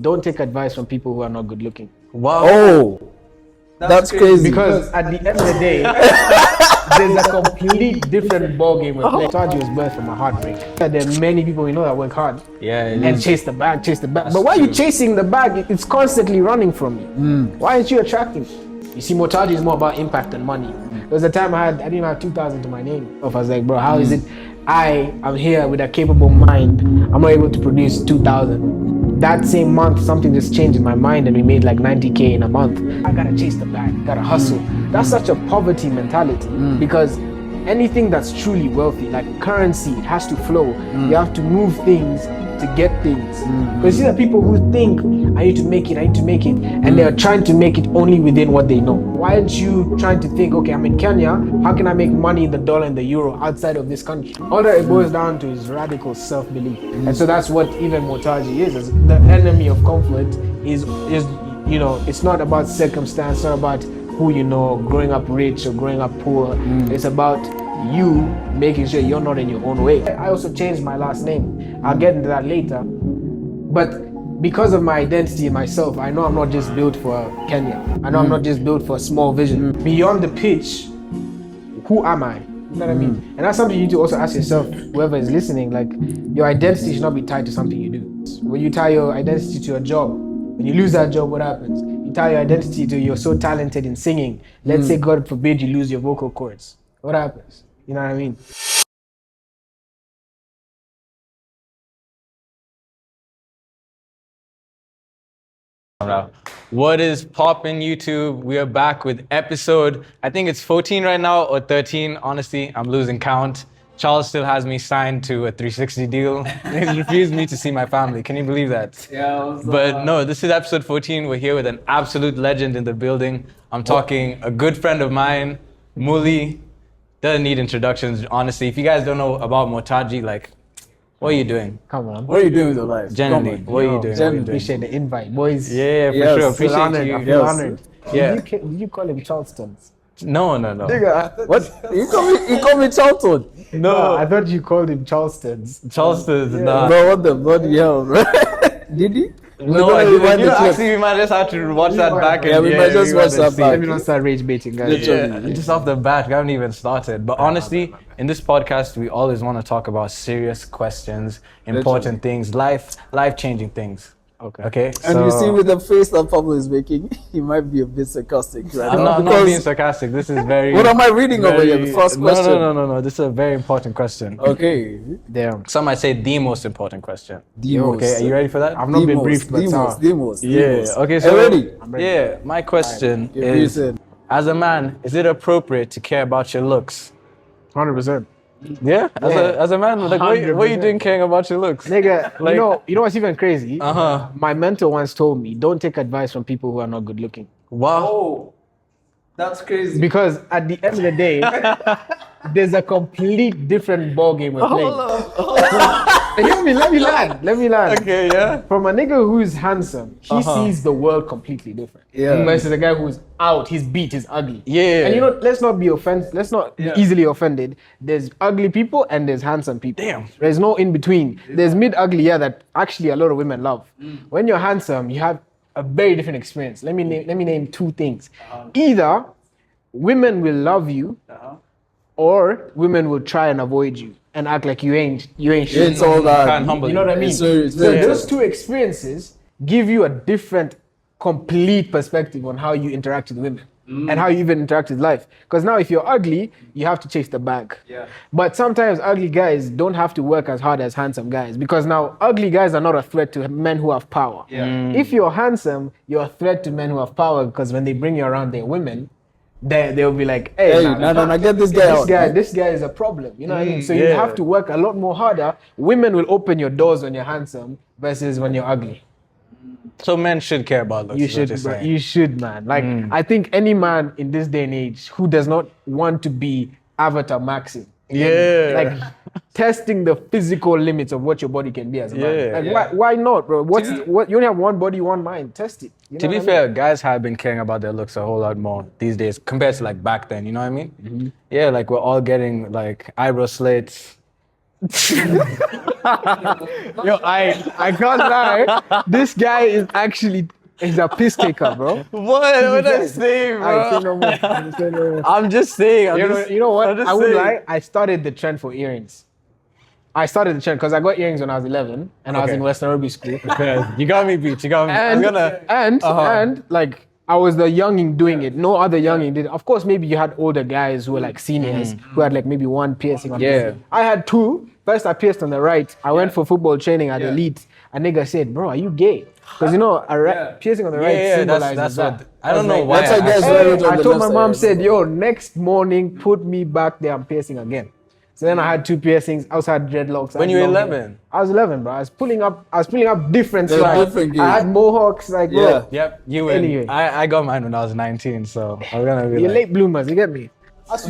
don't take advice from people who are not good looking. Wow. Oh, that's crazy. Because at the end of the day, there's a complete different ball game we're playing. Mwotaji was birthed from a heartbreak. There are many people we know that work hard and chase the bag. But why are you chasing the bag? It's constantly running from you. Why aren't you attracting it? You see, Mwotaji is more about impact than money. There was a time I didn't have 2,000 to my name. I was like, bro, how is it I am here with a capable mind, I'm not able to produce 2,000. That same month, something just changed in my mind and we made like 90K in a month. I gotta chase the bag, gotta hustle. That's such a poverty mentality because anything that's truly wealthy, like currency, it has to flow. You have to move things to get things. Because these are people who think, I need to make it, and they're trying to make it only within what they know. Why aren't you trying to think, okay, I'm in Kenya, how can I make money in the dollar and the euro outside of this country? All that it boils down to is radical self-belief. And so that's what even Mwotaji is the enemy of comfort is, you know, it's not about circumstance, it's not about who you know, growing up rich or growing up poor. It's about you making sure you're not in your own way. I also changed my last name. I'll get into that later. But because of my identity and myself, I know I'm not just built for Kenya. I know I'm not just built for a small vision. Beyond the pitch, who am I? You know what I mean? And that's something you need to also ask yourself, whoever is listening, like your identity should not be tied to something you do. When you tie your identity to a job, when you lose that job, what happens? You tie your identity to you're so talented in singing. Let's say, God forbid, you lose your vocal cords. What happens? You know what I mean? What is poppin' YouTube? We are back with episode, I think it's 14 right now or 13. Honestly, I'm losing count. Charles still has me signed to a 360 deal. He refused me to see my family. Can you believe that? Yeah. But no, this is episode 14. We're here with an absolute legend in the building. I'm talking a good friend of mine, Muli. Doesn't need introductions, honestly. If you guys don't know about Mwotaji, like, what are you doing? Come on. What are you doing with your life? Generally, what are you doing? Appreciate the invite, boys. Yeah, for Yes, sure. feel Appreciate you. I feel honored. Yeah. Did you call him Charleston's? No. What? You call me Charlton? No. I thought you called him Charleston's. Charleston, nah. Bro, what the bloody hell, bro? Did he? No, I didn't. You know, actually, we might just have to watch that back. Yeah, we might just watch that back. Let me not start rage baiting, guys. Yeah, just off the bat, we haven't even started. But honestly, in this podcast, we always want to talk about serious questions, important things, life-changing things. Okay. And you see with the face that Pablo is making, he might be a bit sarcastic right I'm now. not being sarcastic. This is very... What am I reading over here? The first question? No. This is a very important question. Okay. Damn. Some might say the most important question. Demos. Okay, are you ready for that? I've not been briefed, but Demos. Yeah. Okay, so... ready? Yeah, my question is, as a man, is it appropriate to care about your looks? 100%. Yeah? As a man, like, what are you doing caring about your looks? Nigga, Like- you know what's even crazy? Uh-huh. My mentor once told me, don't take advice from people who are not good looking. Wow. Oh, that's crazy. Because at the end of the day, there's a complete different ball game we're playing. Let me land. Okay, yeah. From a nigga who's handsome, he sees the world completely different. Yeah. Versus a guy who's out, he's beat, he's ugly. Yeah. And you know, let's not be easily offended. There's ugly people and there's handsome people. Damn. There's no in between. There's mid-ugly, that actually a lot of women love. When you're handsome, you have a very different experience. Let me name two things. Either women will love you, or women will try and avoid you and act like you ain't shit. It's all that. Can't humble You know what I mean? So Those two experiences give you a different, complete perspective on how you interact with women and how you even interact with life. Because now if you're ugly, you have to chase the bag. Yeah. But sometimes ugly guys don't have to work as hard as handsome guys, because now ugly guys are not a threat to men who have power. Yeah. If you're handsome, you're a threat to men who have power, because when they bring you around their women, they'll be like, hey, get this guy out. This guy is a problem. You know what I mean? So you have to work a lot more harder. Women will open your doors when you're handsome versus when you're ugly. So men should care about looks. You should, man. Like, I think any man in this day and age who does not want to be avatar maxing, like testing the physical limits of what your body can be as a man. Like, why not, bro? What you only have one body, one mind. Test it. You know To be what I fair, guys have been caring about their looks a whole lot more these days compared to like back then, you know what I mean? Yeah, like we're all getting like eyebrow slits, Yo, I can't lie. This guy is actually he's a piss taker, bro. What I saying, I say bro? no more. I say no more. I'm just saying. You know what? I'm just I wouldn't saying. lie. I started the trend for earrings. I started the trend because I got earrings when I was 11 and I was Okay. in West Nairobi school. You got me beat. You got me. And like I was the youngin doing it. No other youngin did it. Of course, maybe you had older guys who were like seniors who had like maybe one piercing on Yeah. the I had two. First I pierced on the right. I went for football training at Elite. A nigga said, "Bro, are you gay?" Because you know, piercing on the right symbolizes that's that. what. I don't know why. That's why guys actually- wear it on I the told left my mom, side. said, "Yo, next morning, put me back there. I'm piercing again." So then I had two piercings. I also had dreadlocks. I When had you were long hair. 11? I was 11, bro. I was pulling up different They're styles. different I had mohawks, like bro. Yeah. Yep. You win. Anyway. I got mine when I was 19, so I'm gonna be You're like, late bloomers. You get me?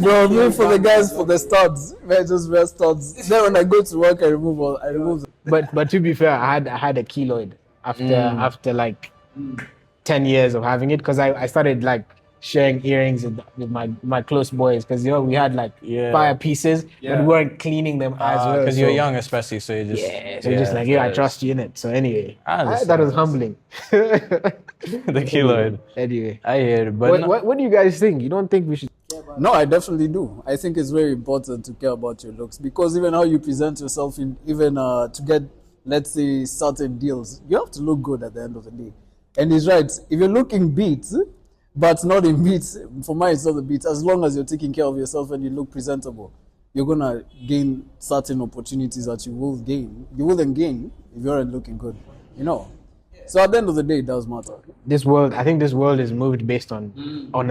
Bro, me for the guys for the studs. Man, just wear studs. Then when I go to work, I remove them. But to be fair, I had a keloid after like 10 years of having it because I started like sharing earrings with my close boys because you know we had like fire pieces but we weren't cleaning them as well because so, you're young, especially, so you just so just like I trust you in it. So anyway, that was humbling. the keloid. Anyway, I hear it, but what do you guys think? You don't think we should? No, I definitely do. I think it's very important to care about your looks because even how you present yourself in even to get, let's say, certain deals, you have to look good at the end of the day. And he's right. If you're looking beat, but not in beats, for mine it's not the beats. As long as you're taking care of yourself and you look presentable, you're gonna gain certain opportunities that you will gain. You wouldn't gain if you aren't looking good, you know. So at the end of the day, it does matter. I think this world is moved based on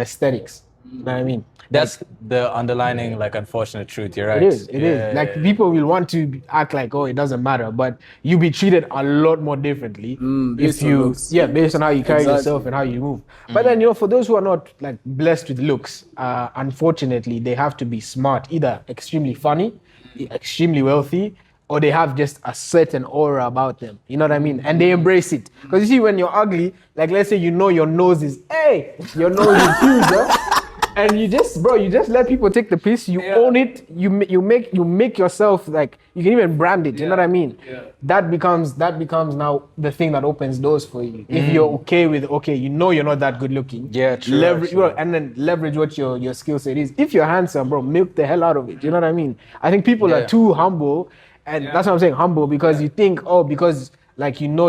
aesthetics. You know what I mean? that's the underlining, like, unfortunate truth. You're right. It is. Like people will want to act like, oh, it doesn't matter, but you'll be treated a lot more differently if based on you, looks. based on how you carry Exactly. yourself and how you move. But then, you know, for those who are not like blessed with looks, unfortunately, they have to be smart, either extremely funny, extremely wealthy, or they have just a certain aura about them. You know what I mean? And they embrace it. Because you see, when you're ugly, like let's say you know your nose is, your nose is huge, yeah? And you just let people take the piss. You own it. You make yourself like you can even brand it. You know what I mean? Yeah. That becomes now the thing that opens doors for you. If you're okay with you know you're not that good looking. Yeah, true. And then leverage what your skill set is. If you're handsome, bro, milk the hell out of it. You know what I mean? I think people are too humble, and that's what I'm saying, humble, because you think because like you know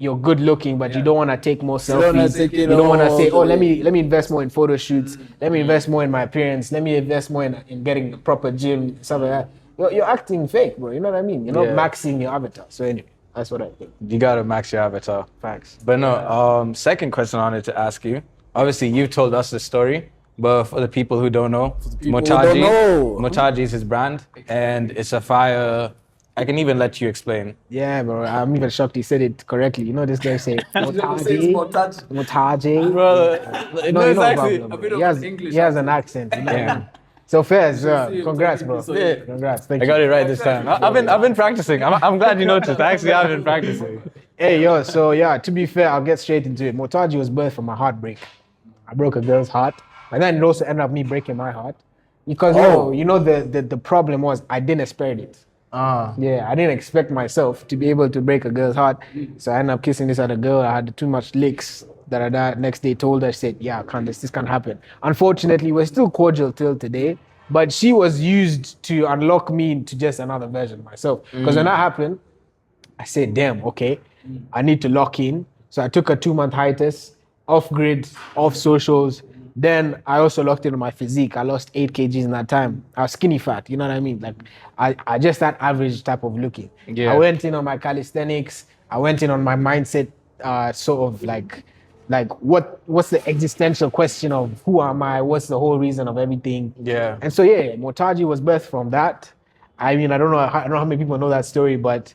you're good looking, but you don't want to take more selfies. You don't want to say, let me invest more in photo shoots. Let me invest more in my appearance. Let me invest more in getting a proper gym, stuff like that. You're acting fake, bro. You know what I mean? You're not maxing your avatar. So anyway, that's what I think. You gotta max your avatar. Facts. But no, second question I wanted to ask you. Obviously, you've told us the story, but for the people who don't know, Mwotaji is his brand, and it's a fire. I can even let you explain. Yeah, bro. I'm even shocked he said it correctly. You know this guy say Mwotaji. Brother, No, it's you actually know Pablo. He has an accent. You know? So fair, congrats, bro. Congrats. Thank I you. got it right this time. I've been practicing. I'm glad you noticed. Actually, I've been practicing. Hey, yo, so to be fair, I'll get straight into it. Mwotaji was birthed from a heartbreak. I broke a girl's heart. And then it also ended up me breaking my heart. Because, the problem was I didn't expect it. Yeah, I didn't expect myself to be able to break a girl's heart. So I ended up kissing this other girl. I had too much licks. Next day told her, said, this can't happen. Unfortunately, we're still cordial till today. But she was used to unlock me into just another version of myself. Because when that happened, I said, damn, okay, I need to lock in. So I took a 2-month hiatus, off grid, off socials. Then I also locked in on my physique. I lost 8 kgs in that time. I was skinny fat, you know what I mean? Like I just that average type of looking. Yeah. I went in on my calisthenics. I went in on my mindset, sort of like what's the existential question of who am I? What's the whole reason of everything? Yeah. And so Mwotaji was birthed from that. I mean, I don't know how many people know that story, but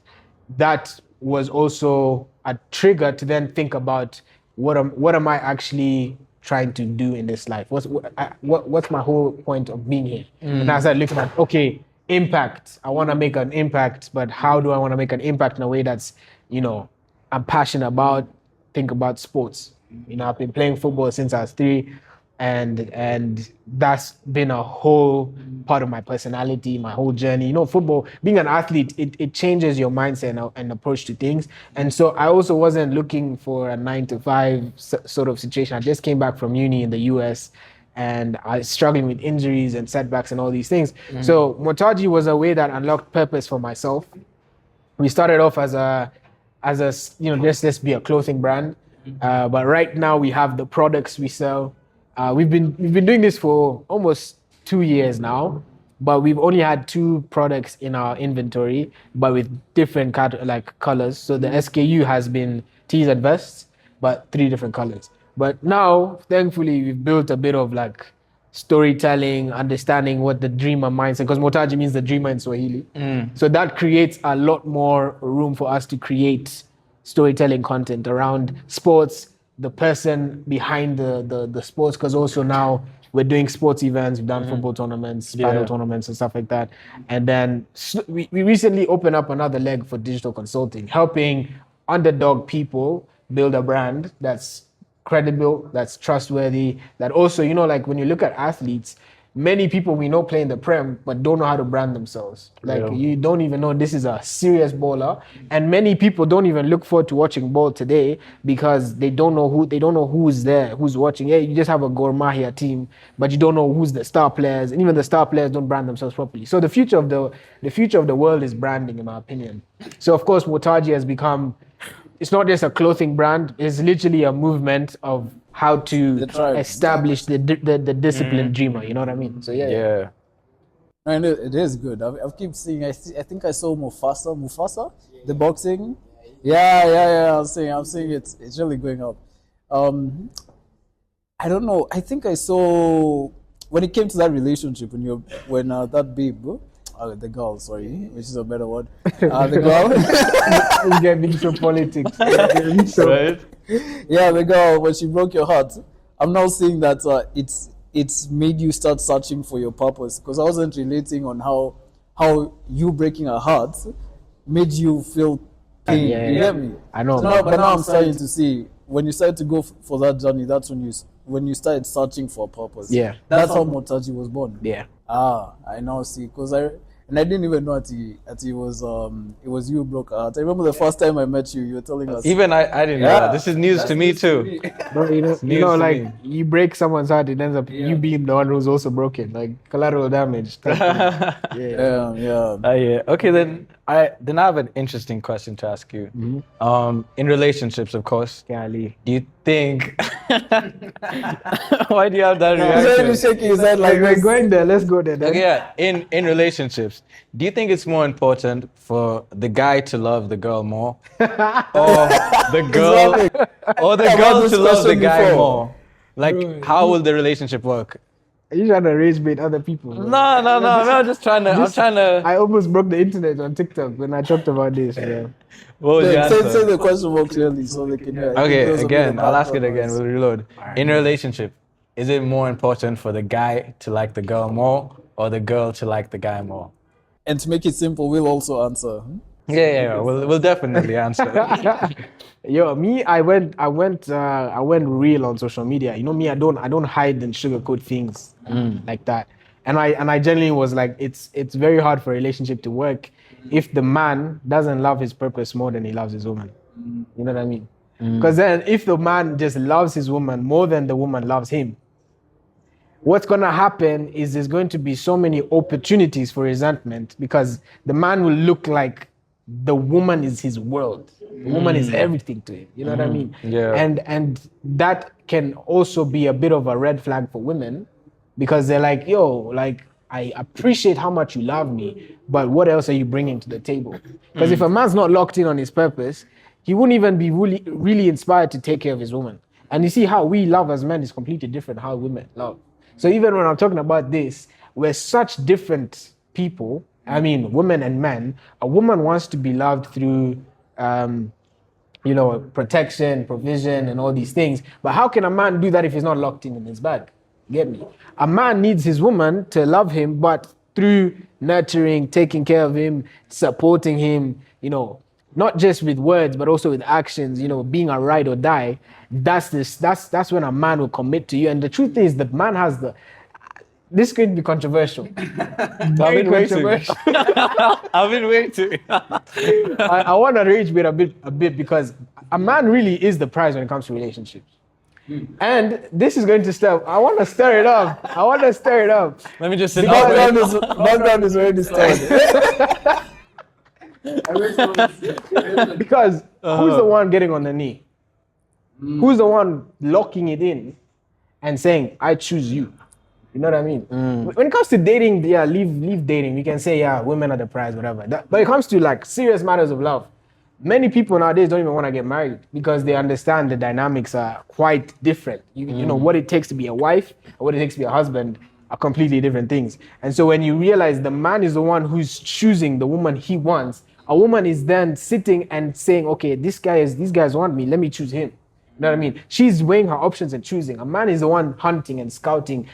that was also a trigger to then think about what am I actually trying to do in this life? What's my whole point of being here? And I started looking at impact. I want to make an impact, but how do I want to make an impact in a way that's I'm passionate about? Think about sports. I've been playing football since I was 3. and that's been a whole part of my personality, my whole journey. You know, football, being an athlete, it changes your mindset and approach to things. And so I also wasn't looking for a 9 to 5 sort of situation. I just came back from uni in the US, and I was struggling with injuries and setbacks and all these things. So Mwotaji was a way that unlocked purpose for myself. We started off as a let's be a clothing brand, but right now we have the products we sell. We've been doing this for almost 2 years now, but we've only had 2 products in our inventory, but with different colors. So the SKU has been tees and vests, but 3 different colors. But now, thankfully, we've built a bit of like storytelling, understanding what the dreamer mindset, because Mwotaji means the dreamer in Swahili. So that creates a lot more room for us to create storytelling content around sports, the person behind the sports, because also now we're doing sports events, we've done football tournaments, paddle tournaments and stuff like that. And then we recently opened up another leg for digital consulting, helping underdog people build a brand that's credible, that's trustworthy, that also, you know, like when you look at athletes, many people we know play in the Prem but don't know how to brand themselves. Like you don't even know this is a serious baller, and many people don't even look forward to watching ball today because they don't know who's there, who's watching. Yeah, you just have a Gor Mahia team, but you don't know who's the star players, and even the star players don't brand themselves properly. So the future of the world is branding, in my opinion. So of course Mwotaji has become, it's not just a clothing brand, it's literally a movement of how to establish the disciplined dreamer, you know what I mean? So yeah. And it is good. I keep seeing, I think I saw Mufasa, the boxing. Yeah, I'm seeing it's really going up. I don't know, I think I saw, when it came to that relationship, when that babe, the girl, sorry, which is a better word. The girl. You get into politics. Right? Yeah, the girl, when she broke your heart, I'm now seeing that it's made you start searching for your purpose. Because I wasn't relating on how you breaking her heart made you feel pain. You get me? I know. But now I'm starting to see, when you started to go for that journey, that's when you started searching for a purpose. Yeah. That's how Mwotaji was born. Yeah. I now see, because I didn't even know it was you who broke her heart. I remember the first time I met you, you were telling us. Even I didn't know that. This is news to me too. Bro, you know, like you break someone's heart, it ends up you being the one who's also broken, like collateral damage. Yeah. Okay, then I have an interesting question to ask you. In relationships, of course. Do you think? Why do you have that reaction? He's shaking his head like we're going there. Let's go there. Okay, yeah. In relationships, do you think it's more important for the guy to love the girl more, or the girl to love the guy more? Like, how will the relationship work? Are you trying to rage bait other people? Bro? No. I'm just trying to. I almost broke the internet on TikTok when I talked about this. Yeah. What was your answer? Say the question more clearly so they can hear. Okay, again, I'll ask it again. We'll reload. In a relationship, is it more important for the guy to like the girl more, or the girl to like the guy more? And to make it simple, we'll also answer. Yeah. We'll definitely answer. Yo, me, I went real on social media. You know me, I don't hide and sugarcoat things like that. And I genuinely was like, it's very hard for a relationship to work if the man doesn't love his purpose more than he loves his woman. You know what I mean? Because then if the man just loves his woman more than the woman loves him, what's going to happen is there's going to be so many opportunities for resentment, because the man will look like the woman is his world. The woman is everything to him. You know what I mean? Yeah. And that can also be a bit of a red flag for women, because they're like, yo, like, I appreciate how much you love me, but what else are you bringing to the table? Because if a man's not locked in on his purpose, he wouldn't even be really inspired to take care of his woman. And you see how we love as men is completely different how women love. So even when I'm talking about this, we're such different people. I mean, women and men. A woman wants to be loved through, protection, provision, and all these things. But how can a man do that if he's not locked in his bag? Get me? A man needs his woman to love him, but through nurturing, taking care of him, supporting him, not just with words, but also with actions, being a ride or die, that's when a man will commit to you. And the truth is, the man has this could be controversial. Very controversial. I've been waiting. I want to rage bit a bit because a man really is the prize when it comes to relationships. And this is going to stir. I want to stir it up. Let me just sit Background is already started. Because who's the one getting on the knee? Who's the one locking it in and saying, I choose you? You know what I mean? When it comes to dating, leave dating. We can say, women are the prize, whatever. But it comes to like serious matters of love. Many people nowadays don't even want to get married because they understand the dynamics are quite different. You know, what it takes to be a wife and what it takes to be a husband are completely different things. And so when you realize the man is the one who's choosing the woman he wants, a woman is then sitting and saying, okay, these guys want me, let me choose him. You know what I mean? She's weighing her options and choosing. A man is the one hunting and scouting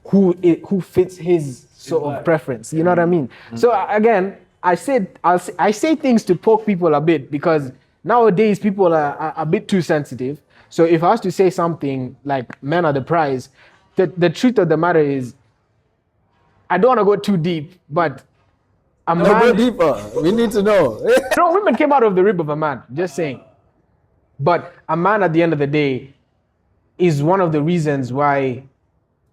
who fits his sort of preference. You know what I mean? So again, I say things to poke people a bit because nowadays people are a bit too sensitive. So if I was to say something like men are the prize, the truth of the matter is, I don't want to go too deep, but a man... Go deeper. We need to know. Women came out of the rib of a man, just saying. But a man at the end of the day is one of the reasons why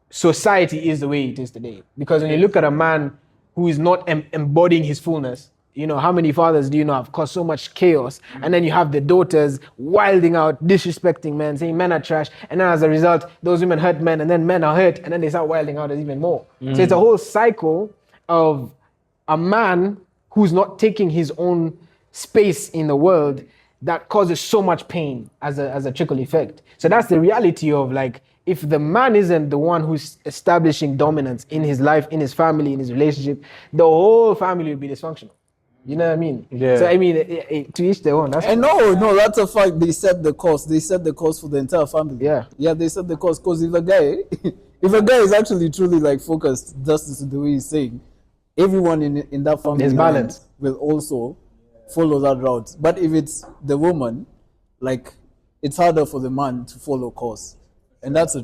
society is the way it is today. Because when you look at a man who is not embodying his fullness, how many fathers do you know have caused so much chaos? And then you have the daughters wilding out, disrespecting men, saying men are trash. And then as a result, those women hurt men, and then men are hurt, and then they start wilding out even more. So it's a whole cycle of a man who's not taking his own space in the world that causes so much pain as a trickle effect. So that's the reality of like, if the man isn't the one who's establishing dominance in his life, in his family, in his relationship, the whole family will be dysfunctional. You know what I mean? Yeah. So I mean, to each their own. And no, that's a fact. They set the cost. They set the cost for the entire family. Yeah, they set the cost because if a guy is actually truly like focused, just the way he's saying, everyone in that family will also follow that route. But if it's the woman, like it's harder for the man to follow course. And that's a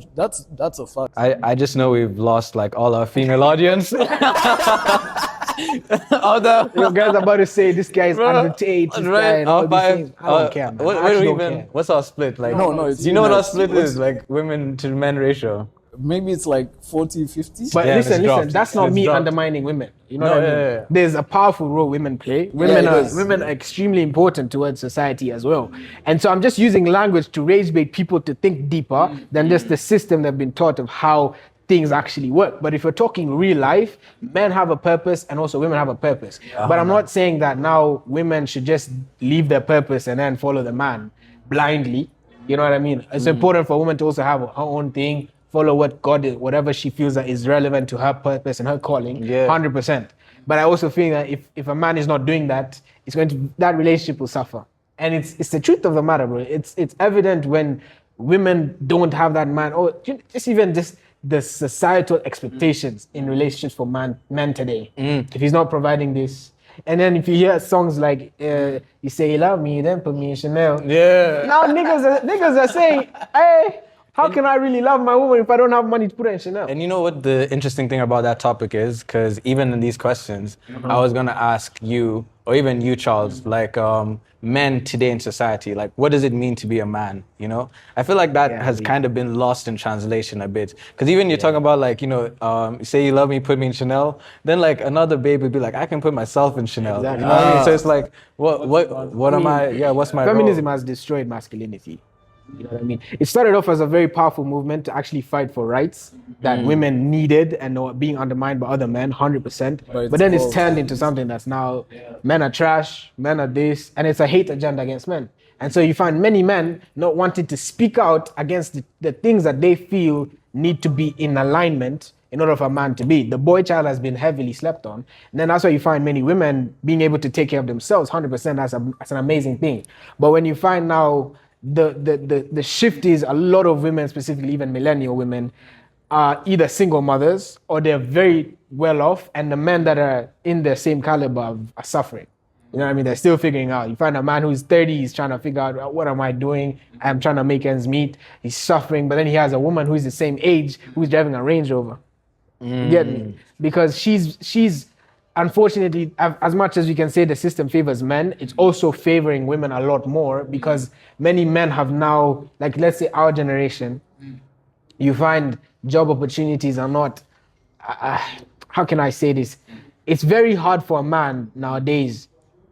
fact. I just know we've lost like all our female audience. You guys are about to say this guy is underage. Right. I don't care, man. What's our split? Like, no. Do you know what our split is? Like women to men ratio. Maybe it's like 40-50. But listen, that's not me undermining women. You know what I mean? Yeah. There's a powerful role women play. Women are extremely important towards society as well. And so I'm just using language to raise people to think deeper than just the system they've been taught of how things actually work. But if we're talking real life, men have a purpose and also women have a purpose. But I'm not saying that now women should just leave their purpose and then follow the man blindly. You know what I mean? It's important for a woman to also have her own thing, follow what God is, whatever she feels that is relevant to her purpose and her calling, 100%. But I also feel that if a man is not doing that, that relationship will suffer. And it's the truth of the matter, bro. It's evident when women don't have that man, or just the societal expectations in relationships for men today. If he's not providing this, and then if you hear songs like you say you love me, then put me in Chanel. Yeah. Now niggas are saying, hey, how can I really love my woman if I don't have money to put her in Chanel? And you know what the interesting thing about that topic is? Because even in these questions, I was going to ask you, or even you, Charles, like men today in society, like what does it mean to be a man, you know? I feel like that has kind of been lost in translation a bit. Because even you're talking about like, say you love me, put me in Chanel, then like another babe would be like, I can put myself in Chanel. Exactly. You know what I mean? So it's like, what am I, what's my Feminism role? has destroyed masculinity. You know what I mean? It started off as a very powerful movement to actually fight for rights that women needed and were being undermined by other men, 100%. But then it's turned into something that's now men are trash, men are this, and it's a hate agenda against men. And so you find many men not wanting to speak out against the things that they feel need to be in alignment in order for a man to be. The boy child has been heavily slept on. And then that's why you find many women being able to take care of themselves, 100%. That's an amazing thing. But when you find now the shift is a lot of women, specifically even millennial women, are either single mothers or they're very well off, and the men that are in the same caliber are suffering. You know what I mean? They're still figuring out. You find a man who's 30, he's trying to figure out, what am I doing? I'm trying to make ends meet. He's suffering, but then he has a woman who's the same age who's driving a Range Rover. You get me? Because she's unfortunately, as much as we can say the system favors men, it's also favoring women a lot more because many men have now, like let's say our generation, you find job opportunities are not, how can I say this? It's very hard for a man nowadays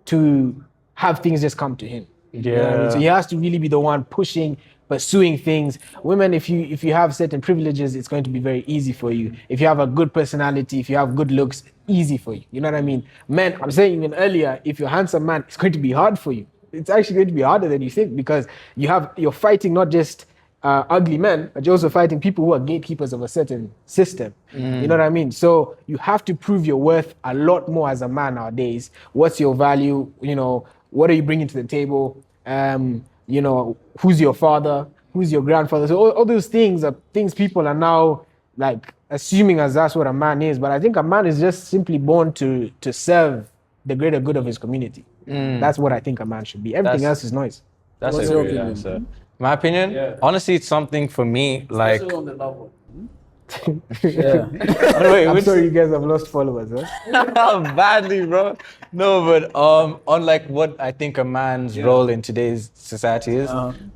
to have things just come to him. You know what I mean? So he has to really be the one pushing, pursuing things. Women, if you have certain privileges, it's going to be very easy for you. If you have a good personality, if you have good looks, easy for you. You know what I mean? Men, I'm saying even earlier, if you're a handsome man, it's going to be hard for you. It's actually going to be harder than you think because you're fighting not just ugly men, but you're also fighting people who are gatekeepers of a certain system. You know what I mean? So you have to prove your worth a lot more as a man nowadays. What's your value? You know, what are you bringing to the table? You know, who's your father? Who's your grandfather? So all those things are things people are now like assuming as that's what a man is. But I think a man is just simply born to serve the greater good of his community. That's what I think a man should be. Everything else is noise. That's What's a your great opinion? answer. My opinion? Honestly, it's something for me, like... Especially on the love one. Wait, I'm which- sorry you guys have lost followers, huh? Badly, bro. No, but on like what I think a man's role in today's society is,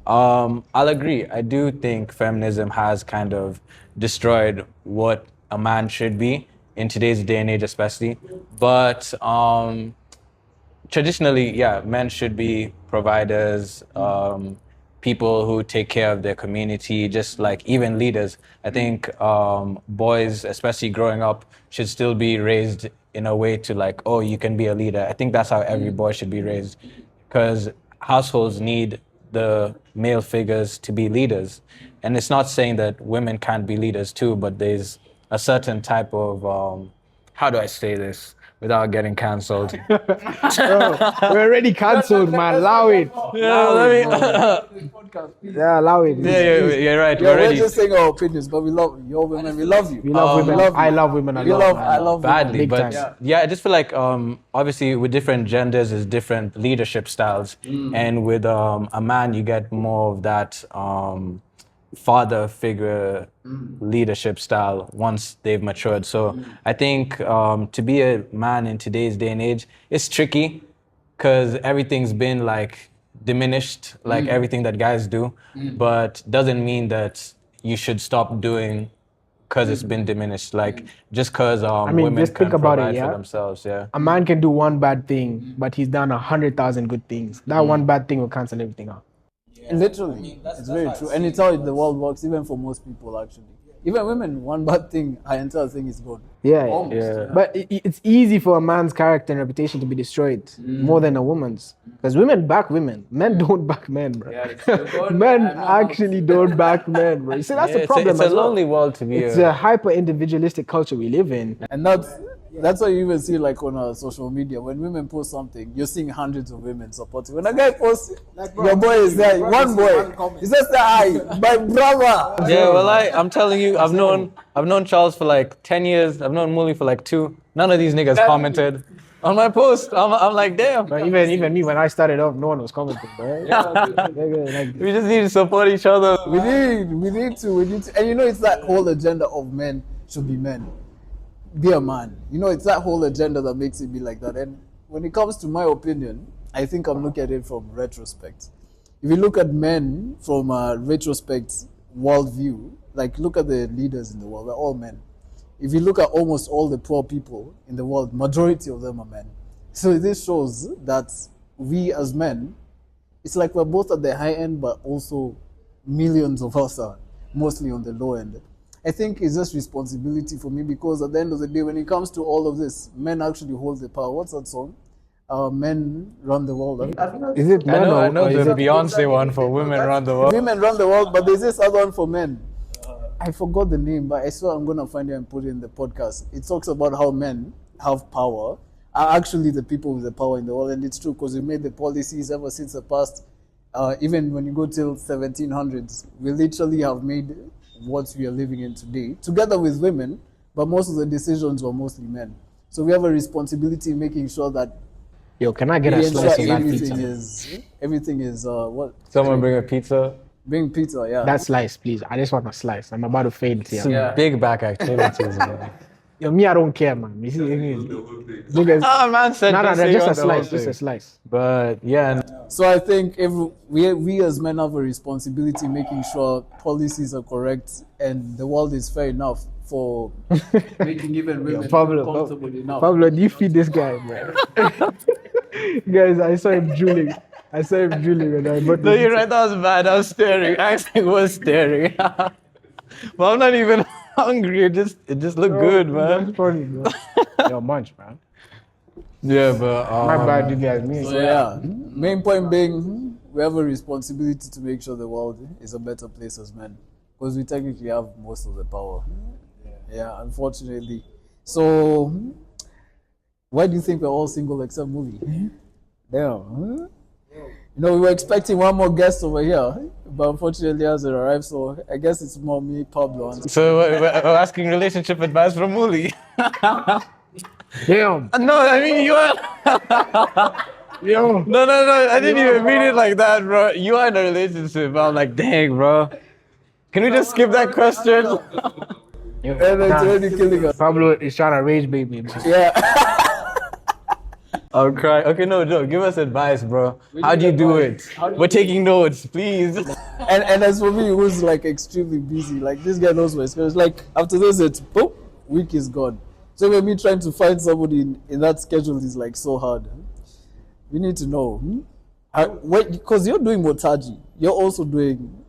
I'll agree. I do think feminism has kind of destroyed what a man should be in today's day and age, especially. But traditionally, yeah, men should be providers, people who take care of their community, just like even leaders. I think boys, especially growing up, should still be raised in a way to like, oh, you can be a leader. I think that's how every boy should be raised, because households need the male figures to be leaders. And it's not saying that women can't be leaders too, but there's a certain type of, how do I say this without getting cancelled? We're already cancelled, man. Allow it. Yeah, allow it. You're right. Yeah, we're just saying our opinions, but we love your women. We love you. We love women. love you. I love women a lot. I love Badly, Big but time. yeah, I just feel like obviously with different genders there's different leadership styles, and with a man you get more of that father figure leadership style once they've matured. So I think to be a man in today's day and age is tricky because everything's been like diminished, like everything that guys do, but doesn't mean that you should stop doing because it's been diminished. Like just because women just think can about it, provide yeah? for themselves. Yeah. A man can do one bad thing, but he's done 100,000 good things. That one bad thing will cancel everything out. Literally, it's very true, and it's how the world works. Even for most people, actually, even women, one bad thing, our entire thing is gone. Yeah, Almost, yeah. But it's easy for a man's character and reputation to be destroyed more than a woman's. Because women back women. Men don't back men, bro. Men actually don't back men, bro. You see, that's the problem. It's a as well. lonely world to be It's a hyper individualistic culture we live in. And that's why you even see like on social media, when women post something, you're seeing hundreds of women supporting. When a guy posts, your boy is there, one boy, he says, "Hi, my brother." Yeah, well, I'm telling you, I've known Charles for like 10 years. I've known Muli for like 2. None of these niggas commented on my post. I'm like, damn. But even me, when I started off, no one was commenting, bro. We just need to support each other. We need to, and you know, it's that whole agenda of men should be men. Be a man. You know, it's that whole agenda that makes it be like that. And when it comes to my opinion, I think I'm looking at it from retrospect. If you look at men from a retrospect worldview, like look at the leaders in the world, they're all men. If you look at almost all the poor people in the world, majority of them are men. So this shows that we as men, it's like we're both at the high end, but also millions of us are mostly on the low end. I think it's just responsibility for me, because at the end of the day, when it comes to all of this, men actually hold the power. What's that song? Men run the world. Is it men I or know is the it Beyonce one for women around the world. Women run the world, but there's this other one for men. I forgot the name, but I swear I'm going to find it and put it in the podcast. It talks about how men have power, are actually the people with the power in the world. And it's true, because we made the policies ever since the past. Even when you go till 1700s, we literally have made what we are living in today, together with women, but most of the decisions were mostly men. So we have a responsibility in making sure that Yo, can I get We a ensure slice of that everything is what? Someone bring a pizza. Bring pizza, yeah. That slice, please. I just want a slice. I'm about to faint here. Some big back activities, man. Yo, me, I don't care, man. You see, niggas, Oh, man said no, say just you a want the whole slice, just thing. a slice. But yeah, So I think we as men have a responsibility making sure policies are correct and the world is fair enough for making even women comfortable enough. Pablo, do you feed this guy, man? Guys, I saw him drooling. When I bought no, this. you're right. That was bad. I was staring. I actually was staring. But I'm not even hungry. It just looked good, man. That's funny, bro. Yo, munch, man. Yeah, but My bad, you guys. Me. So yeah, main point being we have a responsibility to make sure the world is a better place as men because we technically have most of the power. Yeah, unfortunately. So why do you think we're all single except Movie? Damn. You know, we were expecting one more guest over here, but unfortunately hasn't arrived. So I guess it's more me, Pablo. so we're asking relationship advice from Muli. Damn. No, I mean you are. Yo. No. I didn't even mean it like that, bro. You are in a relationship. I'm like, dang, bro. Can we just skip that question? Yo, And it's already killing us. Pablo is trying to rage bait me, man. Yeah. I'll cry. Okay, no, give us advice, bro. How do you do it? We're taking notes, please. And as for me, who's like extremely busy, like this guy knows my schedule. Like after this, it's boom, week is gone. So when me trying to find somebody in that schedule is like so hard. We need to know. Because you're doing Mwotaji, you're also doing,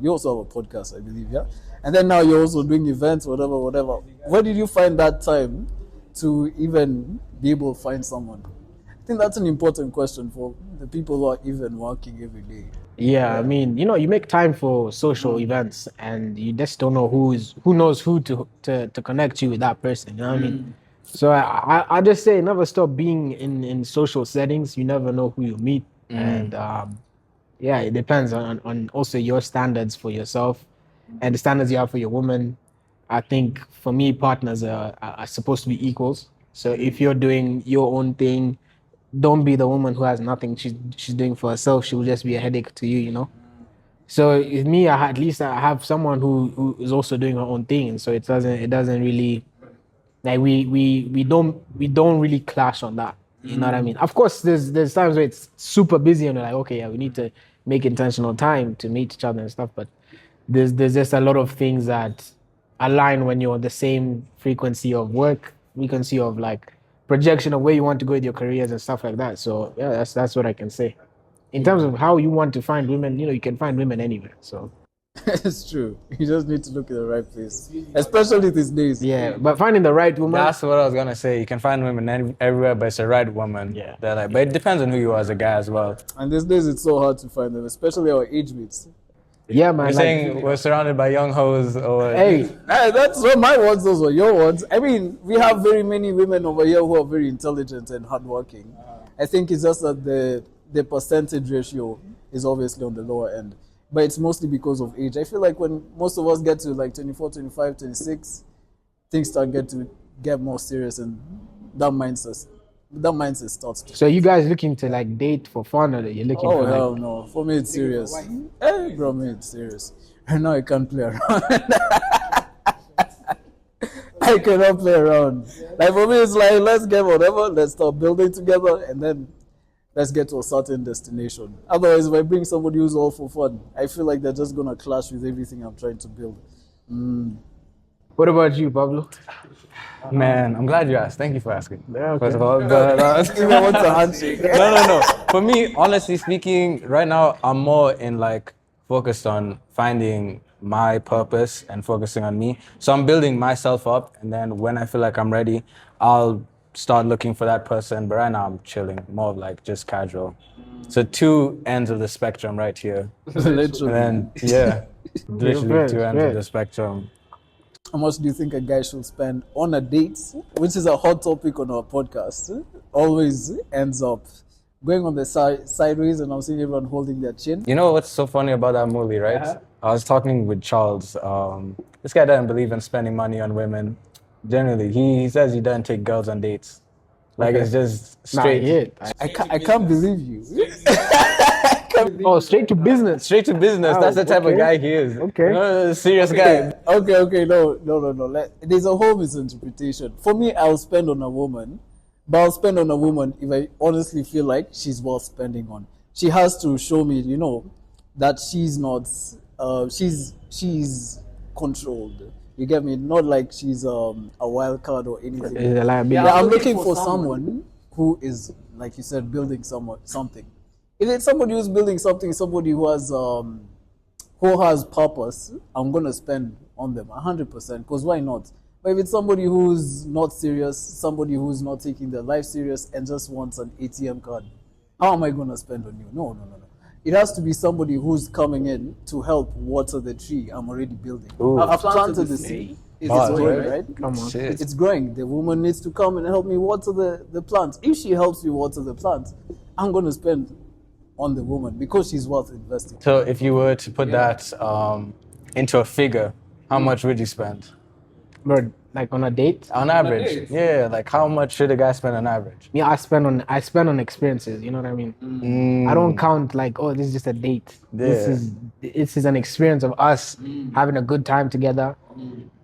you also have a podcast, I believe, yeah? And then now you're also doing events, whatever. Where did you find that time to even be able to find someone? I think that's an important question for the people who are even working every day. Yeah, I mean, you know, you make time for social events, and you just don't know who knows who to connect you with that person. You know what I mean? So I just say never stop being in social settings. You never know who you meet, and yeah, it depends on also your standards for yourself and the standards you have for your woman. I think for me, partners are supposed to be equals. So if you're doing your own thing, don't be the woman who has nothing she's doing for herself. She will just be a headache to you, you know. So with me, at least I have someone who is also doing her own thing, so it doesn't really like we don't really clash on that. You know what I mean? Of course, there's times where it's super busy and we're like, okay, yeah, we need to make intentional time to meet each other and stuff. But there's just a lot of things that align when you're on the same frequency of work, frequency of like projection of where you want to go with your careers and stuff like that. So yeah, that's what I can say. In terms of how you want to find women, you know, you can find women anywhere. So It's true. You just need to look in the right place, especially these days. yeah, but finding the right woman. That's what I was gonna say. You can find women everywhere, but it's the right woman. Yeah. But it depends on who you are as a guy as well. And these days it's so hard to find them, especially our age mates. Yeah, man. You're saying we're surrounded by young hoes, or hey, Hey, that's not my words, those were your words. I mean, we have very many women over here who are very intelligent and hardworking. I think it's just that the percentage ratio is obviously on the lower end. But it's mostly because of age. I feel like when most of us get to like 24, 25, 26, things start get more serious and that mindset starts to. so you guys looking to like date for fun, or you're looking Oh, for like, hell no. For me, it's serious. Hey, bro, me, it's serious. And now I can't play around. I cannot play around. Like, for me, it's like, let's get whatever, let's start building together, and then let's get to a certain destination. Otherwise, if I bring somebody who's all for fun, I feel like they're just going to clash with everything I'm trying to build. What about you, Pablo? man, I'm glad you asked. Thank you for asking. Yeah, okay. First of all, but Even what's a handshake? no. For me, honestly speaking, right now I'm more in like focused on finding my purpose and focusing on me. So I'm building myself up, and then when I feel like I'm ready, I'll start looking for that person. But right now I'm chilling, more of like just casual. So two ends of the spectrum right here. Literally. And then yeah, literally two ends of Right. the spectrum. How much do you think a guy should spend on a date, which is a hot topic on our podcast? Always ends up going on the sideways, and I'm seeing everyone holding their chin. You know what's so funny about that movie, right? I was talking with Charles. This guy doesn't believe in spending money on women. Generally, he says he doesn't take girls on dates. Like it's just Nah, straight. yeah. I can't believe you. Oh, straight to business. Straight to business. Oh, That's the type of okay. guy he is. Okay. You know, a serious guy. Okay. No. There's a whole misinterpretation. For me, I'll spend on a woman, but I'll spend on a woman if I honestly feel like she's worth spending on. She has to show me, that she's not. She's controlled. You get me? Not like she's a wild card or anything. It's a liability. Yeah, I'm looking for someone who is, like you said, building something. If it's somebody who's building something, somebody who has purpose, I'm gonna spend on them 100%. Because why not? But if it's somebody who's not serious, somebody who's not taking their life serious and just wants an ATM card, how am I gonna spend on you? No. It has to be somebody who's coming in to help water the tree I'm already building. I've planted the seed. It's growing, right? Come on. Shit. It's growing. The woman needs to come and help me water the plant. If she helps me water the plant, I'm going to spend on the woman because she's worth investing. So if you were to put that into a figure, how much would you spend? Bro, like on a date? On average? Yeah, like how much should a guy spend on average? Yeah, I spend on experiences, you know what I mean? I don't count like, oh, this is just a date. This is an experience of us having a good time together.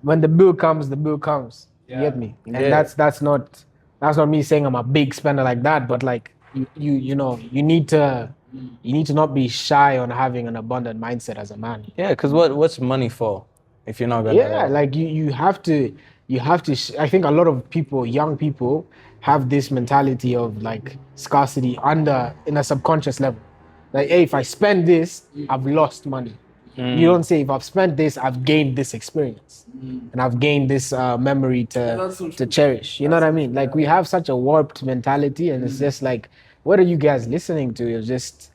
When the bill comes, the bill comes. You get me? And that's not me saying I'm a big spender like that, but like you need to not be shy on having an abundant mindset as a man. Yeah, because what's money for if you're not gonna? Yeah, like you have to. I think a lot of people, young people, have this mentality of like scarcity in a subconscious level. Like, hey, if I spend this, I've lost money. You don't say, if I've spent this, I've gained this experience, and I've gained this memory to cherish. You know what I mean? Like we have such a warped mentality, and it's just like, what are you guys listening to? It's just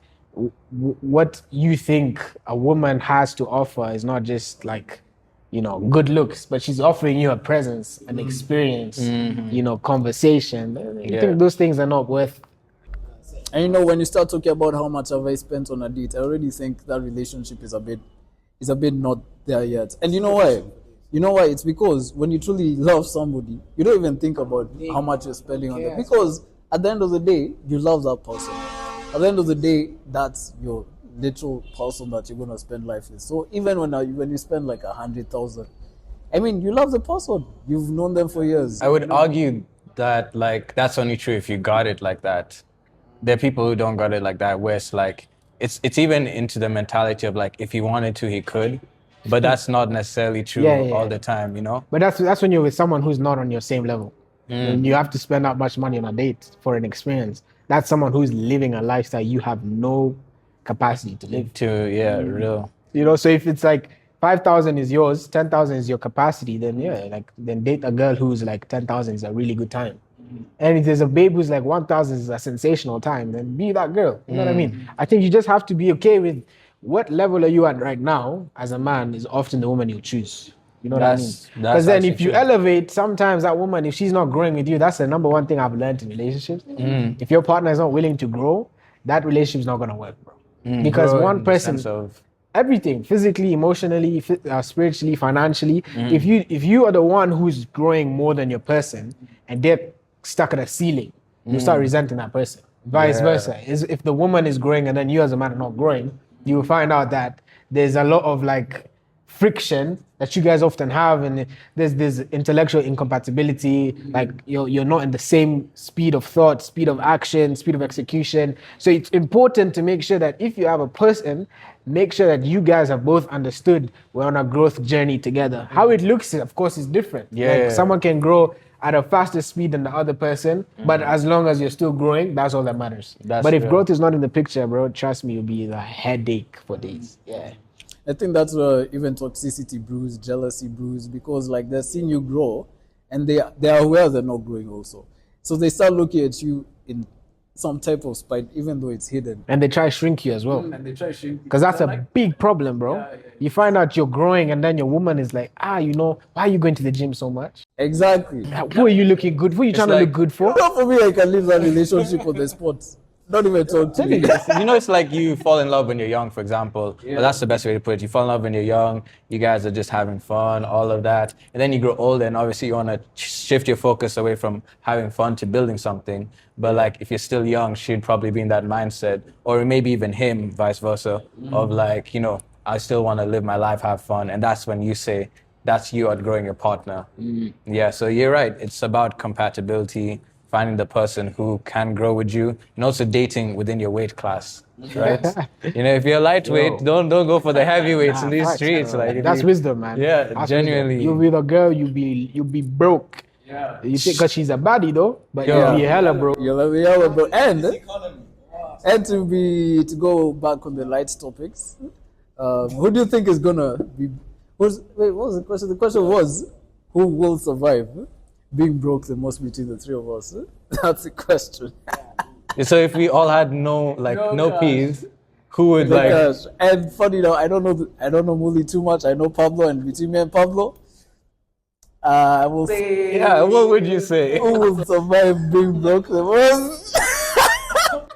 what you think a woman has to offer is not just like, good looks, but she's offering you a presence, an experience, conversation. You think those things are not worth. And when you start talking about how much have I spent on a date, I already think that relationship is a bit not there yet. And you know why? It's because when you truly love somebody, you don't even think about how much you're spending on them. Because at the end of the day, you love that person. At the end of the day, that's your literal person that you're gonna spend life with. So even when you spend like 100,000, I mean, you love the person. You've known them for years. I would argue that like that's only true if you got it like that. There are people who don't got it like that, where it's like it's even into the mentality of like if he wanted to, he could, but that's not necessarily true all the time, But that's when you're with someone who's not on your same level, and you have to spend that much money on a date for an experience. That's someone who's living a lifestyle you have no capacity to live. Real. So if it's like 5,000 is yours, 10,000 is your capacity, then then date a girl who's like 10,000 is a really good time. And if there's a babe who's like 1,000 is a sensational time, then be that girl. You know what I mean? I think you just have to be okay with what level are you at right now as a man is often the woman you choose. You know what I mean? Because then if you elevate, sometimes that woman, if she's not growing with you, that's the number one thing I've learned in relationships. If your partner is not willing to grow, that relationship is not going to work, bro. Because one person, everything, physically, emotionally, spiritually, financially, if you are the one who's growing more than your person and they're stuck at a ceiling, you start resenting that person. Vice versa. If the woman is growing and then you as a man are not growing, you will find out that there's a lot of like friction that you guys often have, and there's this intellectual incompatibility, like you're not in the same speed of thought, speed of action, speed of execution. So it's important to make sure that if you have a person, make sure that you guys have both understood we're on a growth journey together. How it looks, of course, is different. Someone can grow at a faster speed than the other person, but as long as you're still growing, that's all that matters. But if growth is not in the picture, bro, trust me, you'll be a headache for days. I think that's where even toxicity brews, jealousy brews, because like they're seeing you grow and they are aware they're not growing also. So they start looking at you in some type of spite, even though it's hidden. And they try to shrink you as well. Because that's a big problem, bro. You find out you're growing and then your woman is like, why are you going to the gym so much? Exactly. Who are you looking good for? Who are you trying to look good for? Not for me, I can leave that relationship for the sports. Don't even talk to me. You know, it's like you fall in love when you're young, for example. Yeah. Well, that's the best way to put it. You fall in love when you're young. You guys are just having fun, all of that. And then you grow older, and obviously you want to shift your focus away from having fun to building something. But like, if you're still young, she'd probably be in that mindset, or maybe even him, vice versa, of like, you know, I still want to live my life, have fun. And that's when you say, that's you outgrowing your partner. Yeah, so you're right. It's about compatibility, finding the person who can grow with you, and also dating within your weight class, right? You know, if you're lightweight, don't go for the heavyweights in these streets. Like that's wisdom, man. Yeah, that's genuinely. Wisdom. You'll be the girl, you'll be broke. Yeah. You think because she's a baddie though, but you'll be hella broke. You'll be hella broke. And to go back on the light topics, who do you think is gonna be? What was the question? The question was, who will survive being broke the most between the three of us? That's the question. So if we all had no peas, who would like? Cash. And funny now, I don't know Muli too much. I know Pablo, and between me and Pablo, I will say. Yeah, what would you say? Who will survive being broke the most?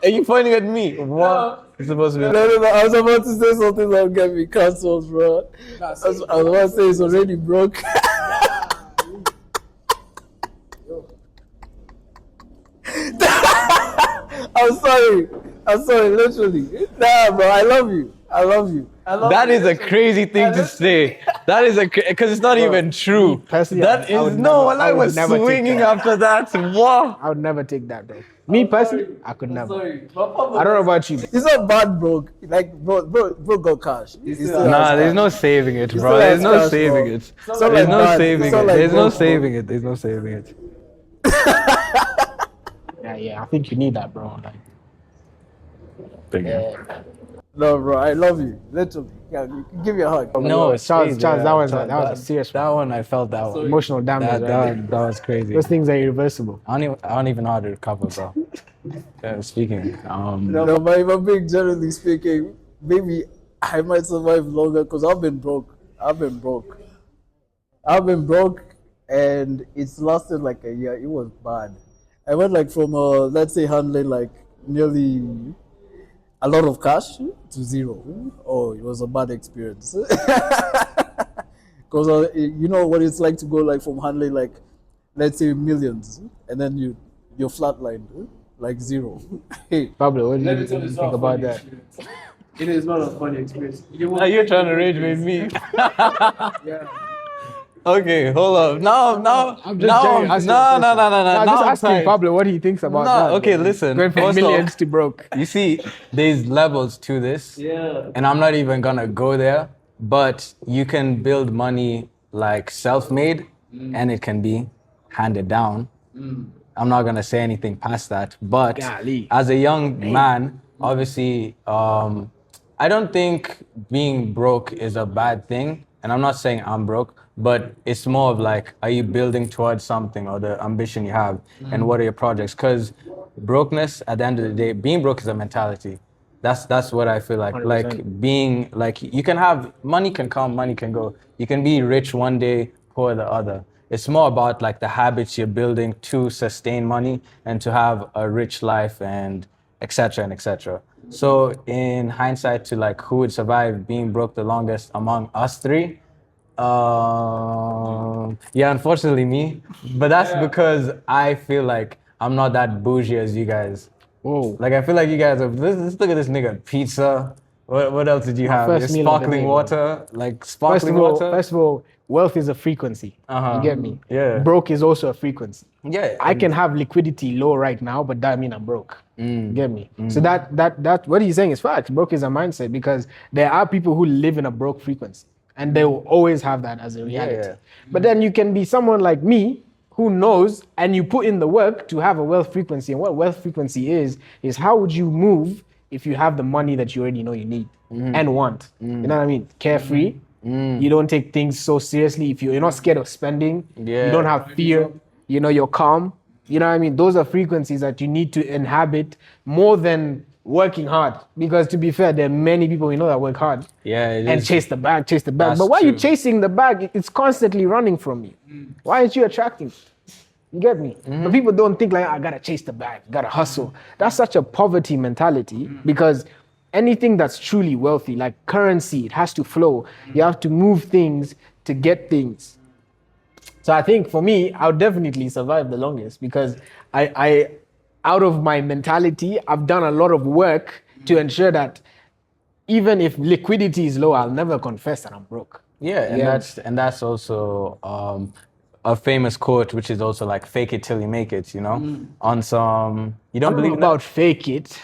Are you pointing at me? What? It's supposed to be. No. I was about to say something that would get me cancelled, bro. I was about to say it's already broke. I'm sorry, literally. Nah, bro, I love you. That is a crazy thing to say. That is because it's not even true. That is no. I was swinging after that. Wow. I would never take that, bro. Me personally, I could never. I don't know about you. It's not bad, bro. Like, bro got cash. Nah, there's no saving it, bro. There's no saving it. There's no saving it. There's no saving it. There's no saving it. Yeah. I think you need that, bro. No, bro, I love you. Literally. Yeah, give me a hug. No, Charles, that was a serious one. That one, I felt that one. Emotional damage. That was crazy. Those things are irreversible. I don't even know how to recover, bro. Speaking. No, but if I'm being generally speaking, maybe I might survive longer because I've been broke, and it's lasted like a year. It was bad. I went like from let's say handling like nearly a lot of cash to zero. Oh, it was a bad experience. Because you know what it's like to go like from handling like, let's say millions, and then you're flatlined, like zero. Hey, Pablo, what do you think about that? It is not a funny experience. You're trying to rage with me. Yeah. Okay, hold up. No. I'm just asking Pablo what he thinks about that. Okay, listen. Going from millions to broke. You see, there's levels to this. Yeah. And I'm not even gonna go there. But you can build money like self-made, and it can be handed down. I'm not gonna say anything past that. But as a young man, obviously, I don't think being broke is a bad thing. And I'm not saying I'm broke, but it's more of like, are you building towards something or the ambition you have, and what are your projects? Because brokenness, at the end of the day, being broke is a mentality. That's what I feel like. 100%. Like being like, you can have money can come, money can go. You can be rich one day, poor the other. It's more about like the habits you're building to sustain money and to have a rich life and etc. and etc. So in hindsight, to like who would survive being broke the longest among us three, yeah, unfortunately me. But that's because I feel like I'm not that bougie as you guys. Whoa. Like I feel like you guys are. Let's look at this nigga. Pizza. What else did you have? first meal of the Sparkling day, water. Like sparkling water. First of all, wealth is a frequency. You get me? Yeah. Broke is also a frequency. Yeah. I can have liquidity low right now, but that mean I'm broke. You get me? So that what he's saying is facts. Broke is a mindset because there are people who live in a broke frequency, and they will always have that as a reality. Yeah. But then you can be someone like me who knows, and you put in the work to have a wealth frequency. And what wealth frequency is how would you move if you have the money that you already know you need and want? You know what I mean? Carefree. You don't take things so seriously. If you're not scared of spending, you don't have fear. You know, you're calm. You know what I mean? Those are frequencies that you need to inhabit more than working hard. Because to be fair, there are many people we know that work hard and chase the bag. But while you're chasing the bag, it's constantly running from you. Why aren't you attracting it? You get me? But people don't think like, I gotta chase the bag, gotta hustle. That's such a poverty mentality because anything that's truly wealthy, like currency, it has to flow. You have to move things to get things. So I think for me, I'll definitely survive the longest because I out of my mentality, I've done a lot of work to ensure that even if liquidity is low, I'll never confess that I'm broke. Yeah, and that's also a famous quote, which is also like "fake it till you make it." You know, on some you don't I don't believe know in that? about fake it.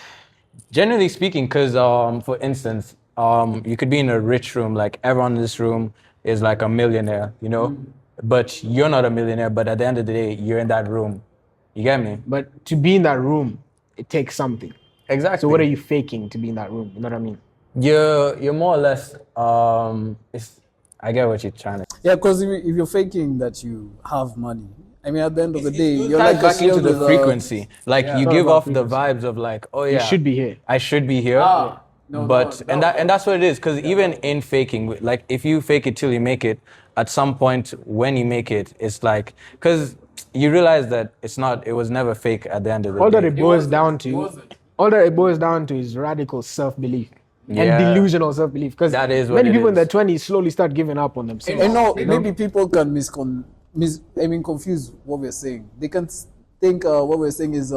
Generally speaking, because for instance, you could be in a rich room, like everyone in this room is like a millionaire, you know, but you're not a millionaire. But at the end of the day, you're in that room. You get me? But to be in that room, it takes something. Exactly. So what are you faking to be in that room? You know what I mean? You're more or less. I get what you're trying to. Yeah, because if you're faking that you have money, I mean, at the end of the day, It you're ties like a back into shield the with, frequency. Like you It's give all off about the vibes of like, oh yeah, You should be here. I should be here. And that's what it is. Because even in faking, like if you fake it till you make it, at some point when you make it, it's like because you realize that it was never fake at the end of the All day. that it boils down to is radical self-belief and delusional self-belief. Because That is what many it people in their is. 20s slowly start giving up on themselves. I know maybe people can confuse what we're saying. They can think what we're saying is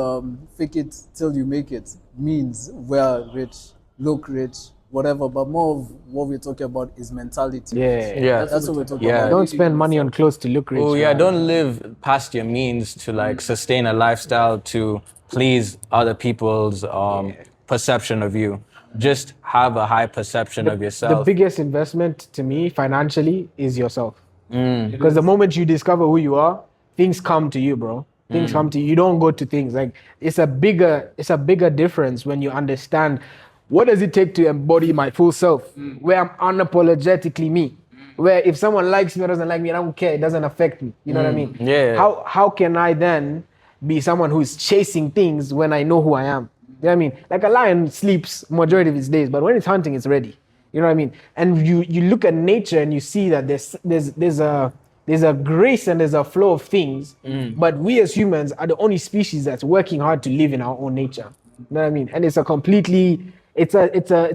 fake it till you make it means we're rich, look rich, whatever. But more of what we're talking about is mentality. Yeah. That's what we're talking Yeah. about. Don't spend money on clothes to look rich. Oh yeah, don't live past your means to like sustain a lifestyle to please other people's perception of you. Just have a high perception of The yourself. biggest investment to me financially is yourself. Because the moment you discover who you are, things come to you, bro. Things come to you. You don't go to things. Like it's a bigger difference when you understand what does it take to embody my full self, where I'm unapologetically me. Where if someone likes me or doesn't like me, I don't care. It doesn't affect me. You know what I mean? Yeah. How can I then be someone who's chasing things when I know who I am? You know what I mean? Like a lion sleeps majority of its days, but when it's hunting, it's ready. You know what I mean? And you look at nature and you see that there's a grace and there's a flow of things, but we as humans are the only species that's working hard to live in our own nature. You know what I mean? And it's